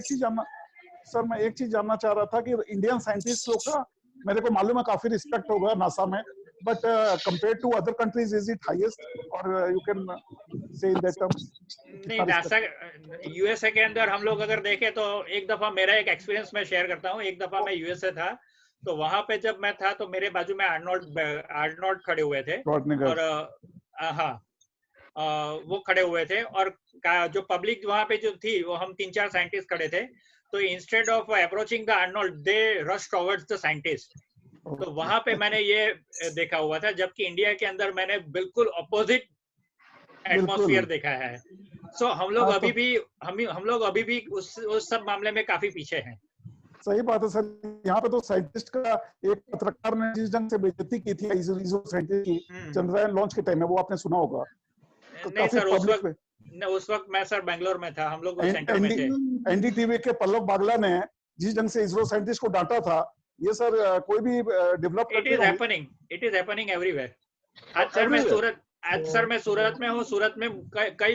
एक चीज जानना चाह रहा था कि इंडियन साइंटिस्ट लोग का मेरे को मालूम है काफी रिस्पेक्ट होगा नासा में, but compare to other countries is it highest, और you can say in that terms? नहीं, नासा यूएसए के अंदर हम लोग अगर देखें तो एक दफा मेरा एक एक्सपीरियंस मैं शेयर करता हूँ। एक दफा मैं यूएसए था, तो वहां पे जब मैं था तो मेरे बाजू में आर्नोल्ड खड़े हुए थे, और हाँ वो खड़े हुए थे, और जो पब्लिक वहां पे जो थी वो हम 3-4 साइंटिस्ट खड़े थे। तो instead of approaching the Arnold they rush towards the scientist. तो वहां पे मैंने ये देखा हुआ था, जबकि इंडिया के अंदर मैंने बिल्कुल अपोजिट एटमॉस्फेयर देखा है। सो हम लोग अभी भी उस सब मामले में काफी पीछे हैं। सही बात है सर। यहाँ पे तो साइंटिस्ट का एक पत्रकार ने जिस ढंग से बेइज्जती की थी इसरो साइंटिस्ट की चंद्रयान लॉन्च के टाइम में, वो आपने सुना होगा। नहीं सर, उस वक्त मैं सर बेंगलोर में था, हम लोग सेंटर में थे। एनडीटीवी के पल्लव बागला ने जिस ढंग से इसरो साइंटिस्ट को डांटा था, ये सर कोई भी develop it is happening everywhere. आज सर मैं सूरत में हूँ। सूरत में कई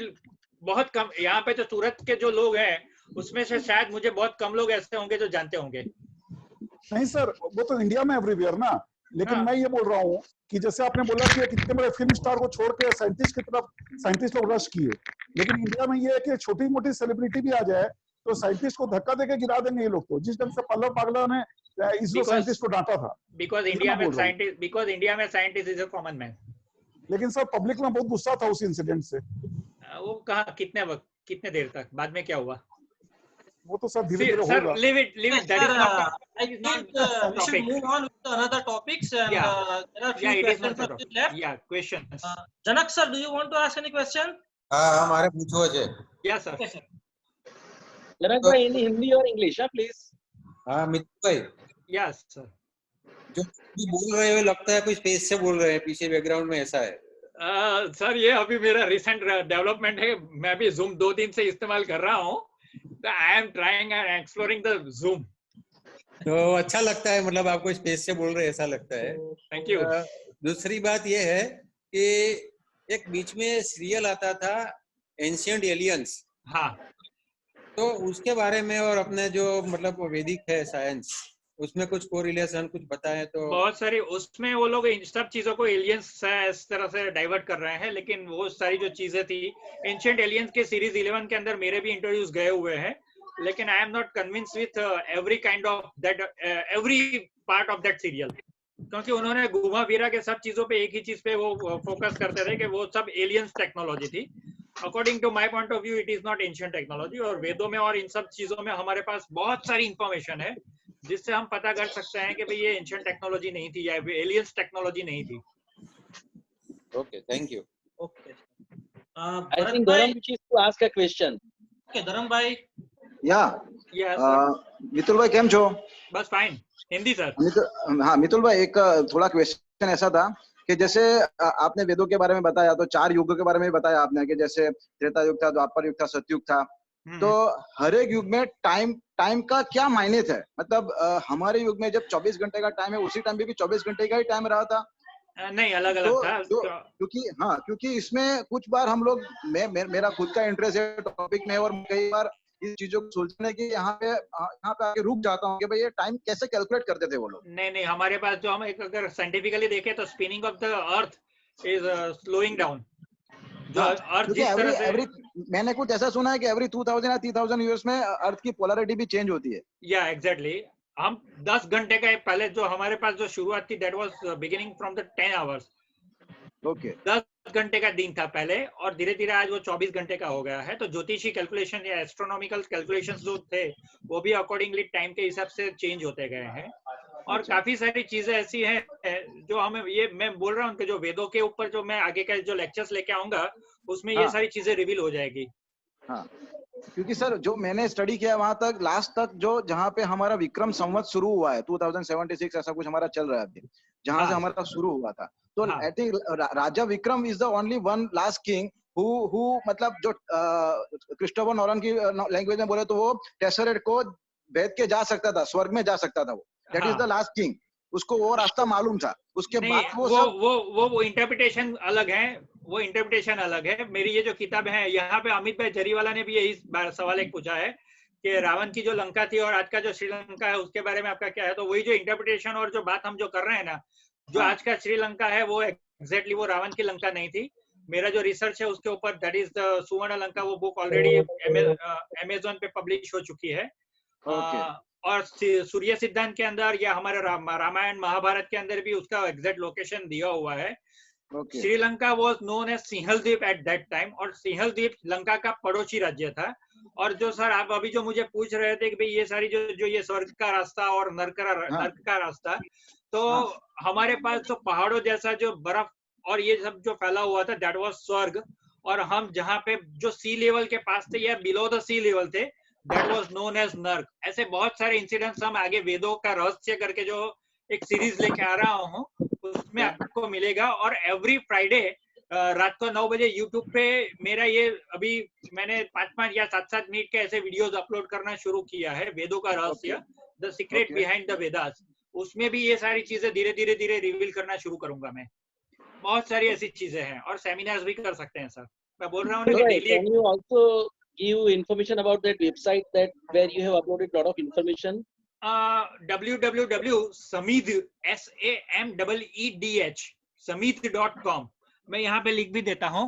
बहुत कम, यहाँ पे जो सूरत के जो लोग हैं उसमें से शायद मुझे बहुत कम लोग ऐसे होंगे जो जानते होंगे। नहीं सर, वो तो इंडिया में एवरीवेयर ना, लेकिन मैं ये बोल रहा हूँ कि जैसे आपने बोला कि कितने बड़े फिल्म स्टार को छोड़ के साइंटिस्ट की तरफ साइंटिस्ट लोग रश किए, लेकिन इंडिया में ये है कि छोटी मोटी सेलिब्रिटी भी आ जाए तो साइंटिस्ट को धक्का देके गिरा देंगे ये लोग। तो जिस ढंग से पल्लव बागला ने इसरो साइंटिस्ट को डांटा था, बिकॉज इंडिया में scientist is a common man. लेकिन सर पब्लिक में बहुत गुस्सा था उस इंसिडेंट से। वो कहा कितने देर तक, बाद में क्या हुआ वो तो सर धीरे-धीरे होगा। Leave it. That is not. I think we should move on with another topics, and there are few questions left. Yeah, questions. Janak sir, do you want to ask any question? हाँ, हमारे पूछो है। Yes sir. Okay, sir. जनक भाई, इन हिंदी और इंग्लिश है प्लीज। हाँ मित्र भाई। Yes sir. जो बोल रहे हो लगता है कोई स्पेस से बोल रहे हैं, पीछे बैकग्राउंड में ऐसा है। सर ये अभी मेरा रिसेंट डेवलपमेंट है, मैं भी Zoom 2 दिन से इस्तेमाल कर रहा हूँ। I am trying and exploring the Zoom. तो अच्छा लगता है, मतलब आपको स्पेस से बोल रहे हैं ऐसा लगता है। Thank you. दूसरी बात ये है कि एक बीच में सीरियल आता था एंशिएंट एलियंस। हाँ। तो उसके बारे में और अपने जो मतलब वैदिक है साइंस, उसमें कुछ कोरिलेशन कुछ बताएं तो। बहुत सारी उसमें वो लोग इन सब चीजों को एलियंस इस तरह से डाइवर्ट कर रहे हैं, लेकिन वो सारी जो चीजें थी एंशिएंट एलियंस के सीरीज 11 के अंदर मेरे भी इंटरव्यूज गए हुए हैं, लेकिन I am not convince with every kind of that every part of that serial, क्योंकि उन्होंने घुमा फिरा के सब चीजों पे एक ही चीज पे वो फोकस करते थे कि वो सब एलियंस टेक्नोलॉजी थी। According to my point of view it is not ancient technology, और वेदों में और इन सब चीजों में हमारे पास बहुत सारी इंफॉर्मेशन है जिससे हम पता कर सकते हैं कि भाई ये एंशिएंट टेक्नोलॉजी नहीं थी या एलियंस टेक्नोलॉजी नहीं थी। Okay, thank you. Okay. I think Dharam wishes to ask a question. Okay, Dharam bhai. Yeah. Mitul भाई केम छो? बस फाइन। हिंदी सर। हाँ मितुल भाई, एक थोड़ा क्वेश्चन ऐसा था कि जैसे आपने वेदों के बारे में बताया, तो 4 युगों के बारे में बताया आपने कि जैसे त्रेता युग था, द्वापर युग था, सतयुग था। तो हर एक युग में टाइम का क्या मायने थे? मतलब हमारे युग में जब 24 घंटे का टाइम है, उसी टाइम पे भी 24 घंटे का ही टाइम रहा था? नहीं, अलग अलग था। क्योंकि इसमें कुछ बार हम लोग मेरा खुद का इंटरेस्ट है टॉपिक में, और कई बार इस चीजों को सोचने की यहाँ पे आके रुक जाता हूँ कि भाई ये टाइम कैसे कैलकुलेट करते थे वो लोग। नहीं, हमारे पास जो हम एक अगर साइंटिफिकली देखें तो spinning of the earth is slowing down. जो अर्थ जिस तरह से मैंने कुछ ऐसा सुना है कि एवरी 2000 या 3000 ईयर्स में अर्थ की पोलैरिटी भी चेंज होती है। या एग्जैक्टली। हम 10 घंटे का पहले जो हमारे पास जो शुरुआत थी that was beginning from the 10 hours. Okay. 10 घंटे का दिन था पहले, और धीरे धीरे आज वो 24 घंटे का हो गया है। तो ज्योतिषी कैलकुलेशन या एस्ट्रोनॉमिकल कैलकुलेशंस जो थे वो भी अकॉर्डिंगली टाइम के हिसाब से चेंज होते गए हैं। और काफी सारी चीजें ऐसी हैं जो हमें, ये मैं बोल रहा हूँ कि जो वेदों के ऊपर जो मैं आगे का जो लेक्चर्स लेके आऊंगा उसमें ये सारी चीजें रिवील हो जाएगी। हाँ, क्योंकि सर जो मैंने स्टडी किया वहां तक लास्ट तक जो जहाँ पे हमारा विक्रम संवत शुरू हुआ है 2076 ऐसा कुछ हमारा चल रहा है अभी, जहाँ से हमारा शुरू हुआ था। तो I think Raja Vikram is the only one last king who मतलब जो क्रिस्टोफर नोलन की लैंग्वेज में बोले तो वो टेसरेट को भेद के जा सकता था, स्वर्ग में जा सकता था वो। That is the last king. उसको वो रास्ता मालूम था। उसके बाद वो इंटरप्रिटेशन अलग है, वो इंटरप्रिटेशन अलग है। मेरी ये जो किताब है, यहाँ पे अमित भाई जरीवाला ने भी यही सवाल एक पूछा है कि रावण की जो लंका थी और आज का जो श्रीलंका है उसके बारे में आपका क्या है? तो वही जो इंटरप्रिटेशन और जो बात हम जो कर रहे हैं ना, जो आज का श्रीलंका है वो एग्जैक्टली वो रावण की लंका नहीं थी। मेरा जो रिसर्च है उसके ऊपर, दैट इज द सुवर्ण लंका, वो बुक ऑलरेडी अमेज़न पे पब्लिश हो चुकी है। और सूर्य सिद्धांत के अंदर या हमारे रामायण महाभारत के अंदर भी उसका एग्जैक्ट लोकेशन दिया हुआ है। Sri Lanka was known as Sinhaladweep eight that time, और सिंहलद्वीप लंका का पड़ोसी राज्य था। और जो सर आप अभी जो मुझे पूछ रहे थे कि भाई ये सारी जो ये स्वर्ग का रास्ता और नर्क का रास्ता, तो हमारे पास तो पहाड़ों जैसा जो बर्फ और ये सब जो फैला हुआ था, दैट वाज स्वर्ग। और हम जहाँ पे जो सी लेवल के पास थे या बिलो द सी लेवल थे, दैट वाज नोन एज नर्क। ऐसे बहुत सारे इंसिडेंट्स हम आगे वेदों का रहस्य करके जो एक सीरीज लेके आ रहा हूँ उसमें आपको मिलेगा। और एवरी फ्राइडे रात को 9 बजे यूट्यूब पे मेरा ये अभी मैंने 5-5 या 7-7 मिनट के ऐसे वीडियोस अपलोड करना शुरू किया है, वेदों का रहस्य, the secret behind the Vedas. उसमें भी ये सारी चीजें धीरे धीरे रिवील करना शुरू करूंगा मैं। बहुत सारी ऐसी चीजें हैं और सेमिनार्स भी कर सकते हैं सर। मैं बोल रहा हूँ कि daily Can you also give information about that website that where you have uploaded lot of information? www.samidh samidh.com मैं यहाँ पे लिख भी देता हूँ।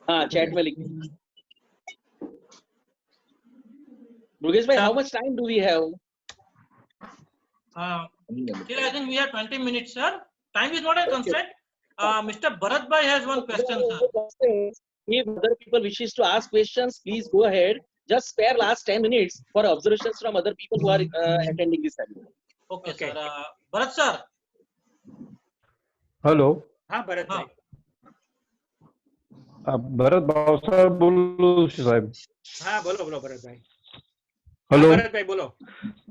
हाँ, चैट में लिख। Mukesh bhai, how much time do we have? Still, I think we have 20 minutes, sir. Time is not a constraint. Mr. Bharat bhai has one question, sir. If other people wishes to ask questions, please go ahead. Just spare last 10 minutes for observations from other people who are attending this seminar. Okay, sir. Bharat sir. Hello. हाँ भरत भाई। भरत भाव सर बोलो साहब। हाँ बोलो भरत भाई। हेलो भरत भाई बोलो।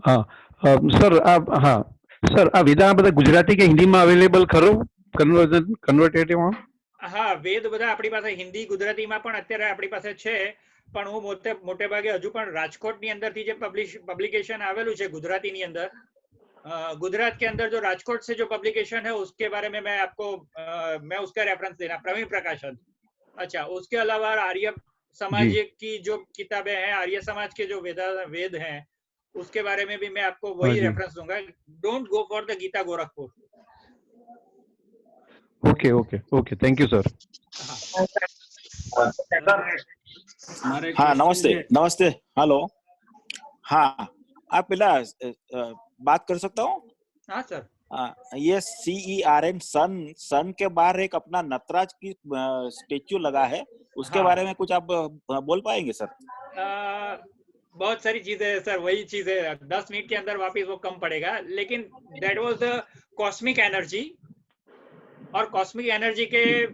हाँ સર હા સર આ વેદા બધા ગુજરાતી કે હિન્દીમાં અવેલેબલ ખરો કન્વર્ટેટિવ? હા વેદ બધા આપણી પાસે હિન્દી ગુજરાતીમાં પણ અત્યારે આપણી પાસે છે, પણ હું મોટે ભાગે હજુ પણ રાજકોટની અંદરથી જે પબ્લિકેશન આવેલું છે ગુજરાતીની अंदर, गुजरात के अंदर जो राजकोट से जो पब्लिकेशन है उसके बारे में मैं आपको मैं उसका रेफरेंस देना, प्रवीण प्रकाशन। अच्छा, उसके अलावा आर्य समाज की जो किताबें हैं, आर्य समाज के जो वेद हैं उसके बारे में भी मैं आपको वही रेफरेंस दूंगा। Don't go for the Gita Gorakhpur. Okay okay okay, thank you sir. हाँ नमस्ते नमस्ते, हेलो। हाँ आप पहला बात कर सकता हूँ? हाँ सर। ये CERN सन के बाहर एक अपना नटराज की स्टेच्यू लगा है, उसके बारे में कुछ आप बोल पाएंगे सर? बहुत सारी चीजें है सर, वही चीजें 10 मिनट के अंदर वापस वो कम पड़ेगा, लेकिन that was the cosmic energy. और कॉस्मिक एनर्जी के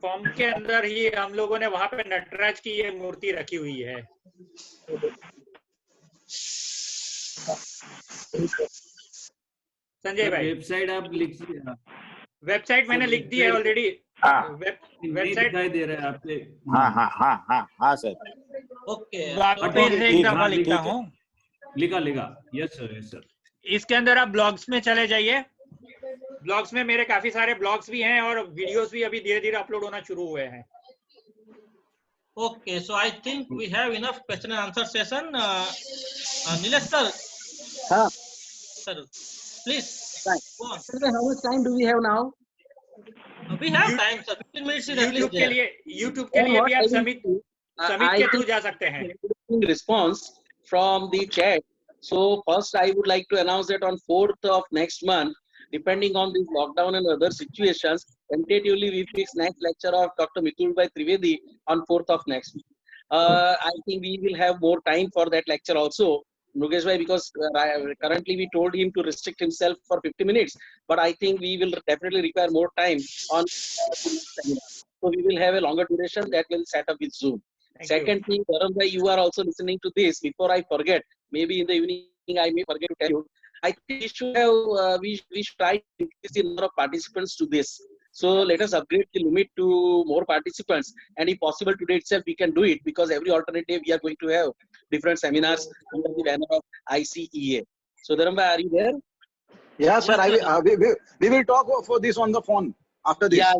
फॉर्म के अंदर ही हम लोगों ने वहां पे नटराज की ये मूर्ति रखी हुई है। संजय भाई वेबसाइट आप लिख, वेबसाइट मैंने लिख दी है ऑलरेडी। वेबसाइट दिखाई दे रहा है आपके? हाँ हाँ हाँ हाँ हाँ सर। ओके, लिखा। Yes sir. इसके अंदर आप ब्लॉग्स में चले जाइए। ब्लॉग्स में मेरे काफी सारे ब्लॉग्स भी हैं और वीडियोस भी अभी धीरे धीरे अपलोड होना शुरू हुए हैं। Okay, so I think we have enough question and answer session. Nilesh sir. हाँ. Sir, please. Go on. Sir, how much time do we have now? We have time, sir. 15 minutes is at least there. YouTube के लिए भी आप समित के थ्रू जा सकते हैं। Response from the chat. So first, I would like to announce that on 4th of next month, depending on this lockdown and other situations, tentatively we fix next lecture of Dr. Mitul Bhai Trivedi on 4th of next week. I think we will have more time for that lecture also, Mukesh Bhai, because currently we told him to restrict himself for 50 minutes, but I think we will definitely require more time on seminar. So we will have a longer duration that will set up with Zoom. Second thing, Dharam Bhai, you are also listening to this. Before I forget, maybe in the evening I may forget to tell you, I think we should have we should try to increase the number of participants to this. So let us upgrade the limit to more participants, and if possible today itself we can do it, because every alternate day we are going to have different seminars under the banner of ICEA. So Dharam Bhai, are you there? Yeah, sir. We will talk for this on the phone after this. Yeah.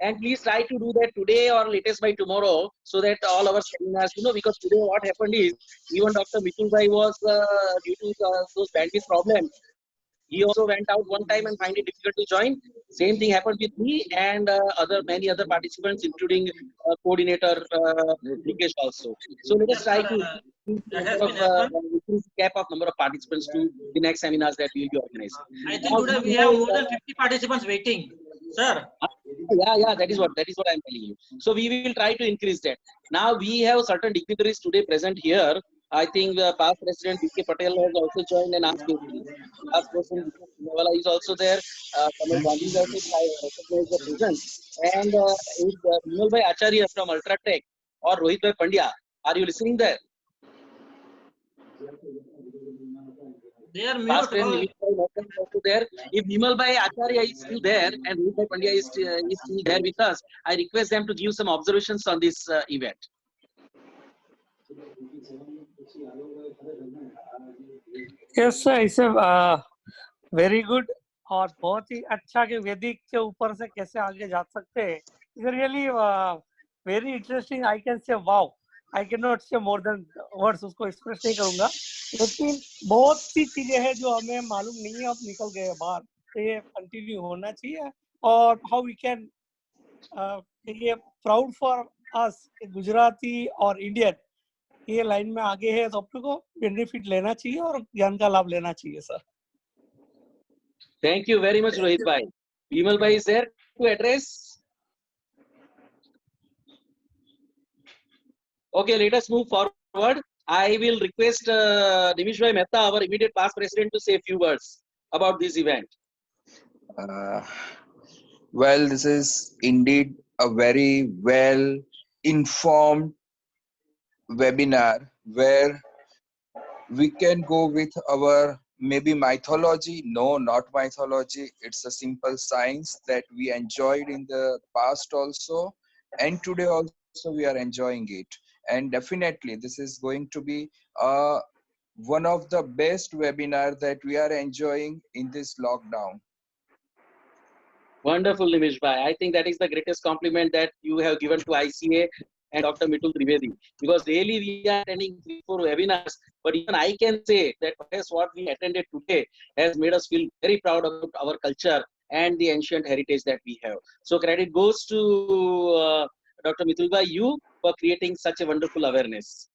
And please try to do that today or latest by tomorrow, so that all our seminars, because today what happened is, even Dr. Mitul Bhai was due to those bandwidth problems. He also went out one time and find it difficult to join. Same thing happened with me and many other participants, including coordinator Nikesh also. So let us try to increase the cap of number of participants to the next seminars that we will be organizing. I think today we have more than 50 participants waiting, sir. Yeah, that is what I'm telling you. So we will try to increase that. Now we have certain dignitaries today present here. I think past President B.K. Patel has also joined and asked questions. Past President Navala is also there. Kamal Gandhi is also recognized the presence. And Vimal Bhai Acharya from Ultratech or Rohit Bhai Pandya, are you listening there? They are Past President Nimish Bhai also there. If Vimal Bhai Acharya is still there and Rohit Bhai Pandya is still there with us, I request them to give some observations on this event. Yes sir, इसे वेरी गुड और बहुत ही अच्छा कि वैदिक के ऊपर से कैसे आगे जा सकते हैं. It's really very interesting. I can say wow. I can not से मोर देन वर्ड्स, उसको एक्सप्रेस नहीं करूंगा, लेकिन बहुत सी चीजें हैं जो हमें मालूम नहीं है, अब निकल गए बाहर. तो ये कंटिन्यू होना चाहिए. और हाउ वी कैन, ये प्राउड फॉर अस गुजराती और इंडियन ये लाइन में आगे है, तो अपने को बेनिफिट लेना चाहिए और ज्ञान का लाभ लेना चाहिए sir. Thank you very much, Rohit Bhai. Vimal Bhai is there to address. Okay, let us move forward. I will request Nimish Bhai Mehta, our immediate past president, to say a few words about this event. Well, this is indeed a very well informed webinar where we can go with our maybe mythology. No, not mythology. It's a simple science that we enjoyed in the past also, and today also we are enjoying it. And definitely this is going to be one of the best webinar that we are enjoying in this lockdown. Wonderful, Nimish Bhai. I think that is the greatest compliment that you have given to ICA and Dr. Mitul Trivedi, because daily we are attending 3-4 webinars, but even I can say that what we attended today has made us feel very proud about our culture and the ancient heritage that we have. So credit goes to Dr. Mitul Bhai, you, for creating such a wonderful awareness.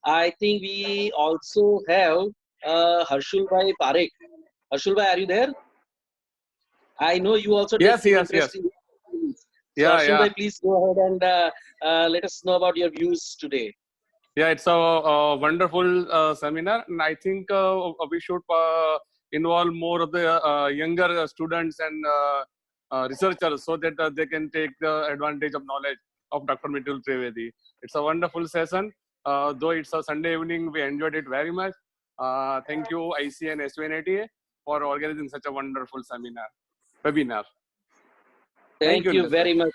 I think we also have Harshul Bhai Parekh. Harshul Bhai, are you there? I know you also take interest in this. So Harshul Bhai, please go ahead and let us know about your views today. Yeah, it's a wonderful seminar, and I think we should involve more of the younger students and researchers so that they can take the advantage of knowledge of Dr. Mitul Trivedi. It's a wonderful session. Though it's a Sunday evening, we enjoyed it very much. Thank you, IC and SVNATA, for organizing such a wonderful webinar. Thank you very much,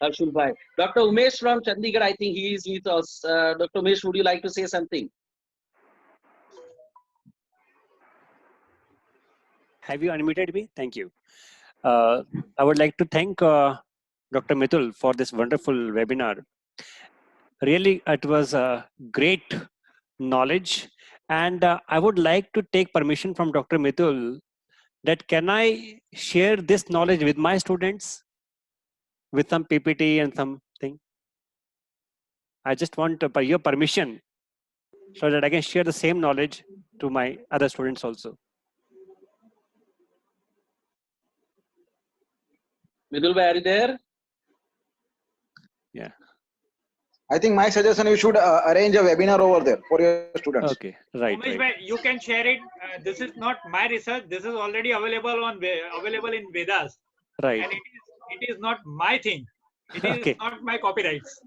Harshul Bhai. Dr. Umesh from Chandigarh, I think he is with us. Dr. Umesh, would you like to say something? Have you unmuted me? Thank you. I would like to thank Dr. Mitul for this wonderful webinar. Really, it was great knowledge, and I would like to take permission from Dr. Mitul that can I share this knowledge with my students with some PPT and something. I just want your permission so that I can share the same knowledge to my other students also. Mitul Bhai, are you there? Yeah. I think my suggestion, you should arrange a webinar over there for your students. Okay, right. Umesh Bhai, you can share it. This is not my research. This is already available in Vedas. Right. And it is not my thing. It is Okay. not my copyrights.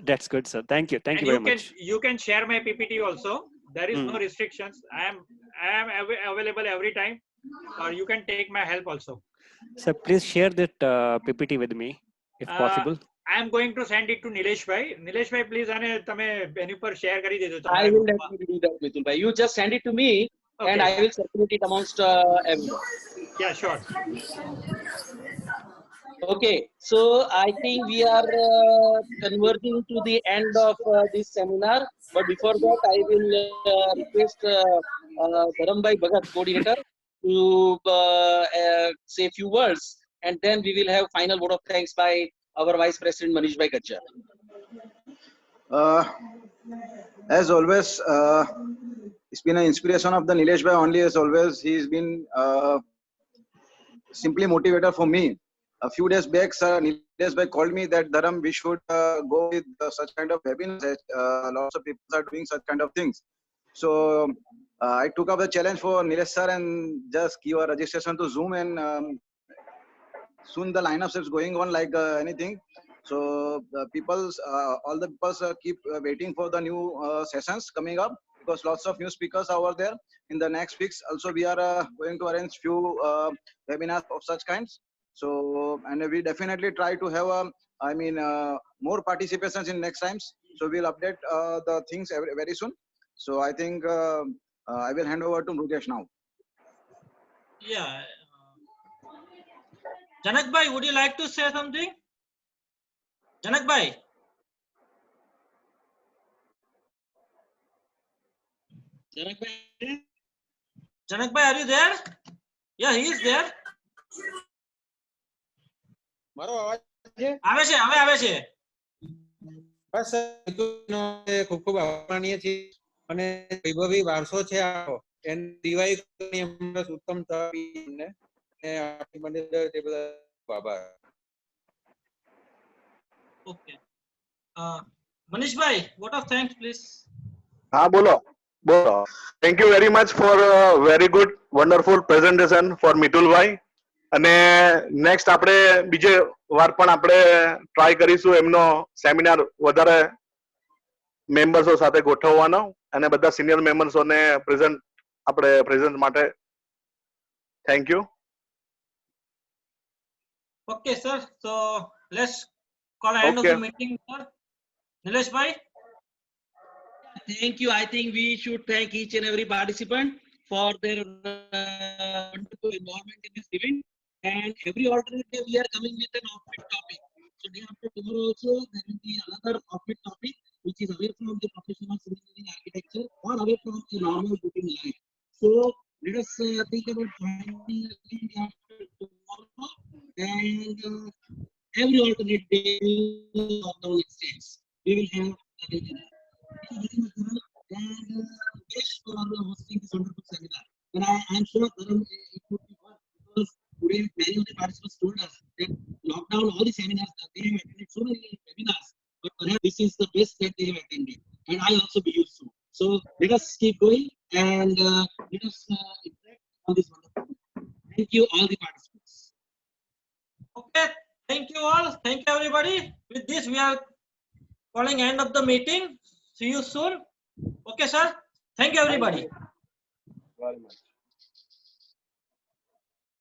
That's good, sir. Thank you. Thank And you very much. You can share my PPT also. There is no restrictions. I am available every time, or you can take my help also. Sir, please share that PPT with me if possible. I am going to send it to Nilesh Bhai. Nilesh Bhai, please તમે એની પર share કરી દેજો. I will definitely do that, Mitul Bhai. You just send it to me, and I will circulate it amongst everyone. Yeah, sure. Okay, so I think we are converging to the end of this seminar. But before that, I will request Dharambai Bhagat, coordinator, to say a few words, and then we will have final vote of thanks by our Vice President Manish Bhai Gajjar. As always, it's been an inspiration of the Nilesh Bhai only. As always, he's been simply motivator for me. A few days back, sir, Nilesh Bhai called me that Dharam, we should go with such kind of webinars. Lots of people are doing such kind of things. So I took up the challenge for Nilesh sir and just give a registration to Zoom, and soon the lineup is going on like anything. So the all the people keep waiting for the new sessions coming up, because lots of new speakers are over there. In the next weeks, also we are going to arrange few webinars of such kinds. So, and we definitely try to have more participations in next times. So we'll update the things very soon. So I think I will hand over to Mukesh now. Yeah. Janak Bhai, would you like to say something? Janak Bhai. Janak Bhai, are you there? Yeah, he is there. મારો અવાજ છે? આવે છે, હવે આવે છે. બસ ખૂબ ખૂબ આભાર માનીએ છીએ અને વૈભવી વારસો છે આ એને દિવાળી ઉત્તમ તરીકે આભાર. Okay. Manish Bhai, vote of thanks, please. हाँ बोलो. Thank you very much for a very good, wonderful presentation for Mitul Bhai. અને નેક્સ્ટ આપણે બીજે વાર પણ આપણે ટ્રાય કરીશું એમનો સેમિનાર વધારે મેમ્બર્સો સાથે ગોઠવવાનો અને બધા સિનિયર મેમ્બર્સોને પ્રેઝન્ટ માટે thank you. Okay, sir. So let's call an end of the meeting, sir. Nilesh Bhai. Thank you. I think we should thank each and every participant for their wonderful involvement in this event. And every alternate day we are coming with an off-bit topic. So day after tomorrow also there will be another off-bit topic which is away from the profession of civil engineering architecture or away from the normal routine life. So let us think about joining day after tomorrow, and every alternate day lockdown extends. We will have a webinar. Thank you very much, Dharam, and Mukesh for hosting this wonderful seminar. And I am sure Dharam, it would be fun because today many of the participants told us that lockdown, all the seminars that they have attended, so many webinars, but perhaps this is the best that they have attended, and I also believe so. So let us keep going and let us interact on this wonderful. Thank you all the participants. Okay, thank you all. Thank you everybody. With this we are calling end of the meeting. See you soon. Okay, sir. Thank you everybody. Very much.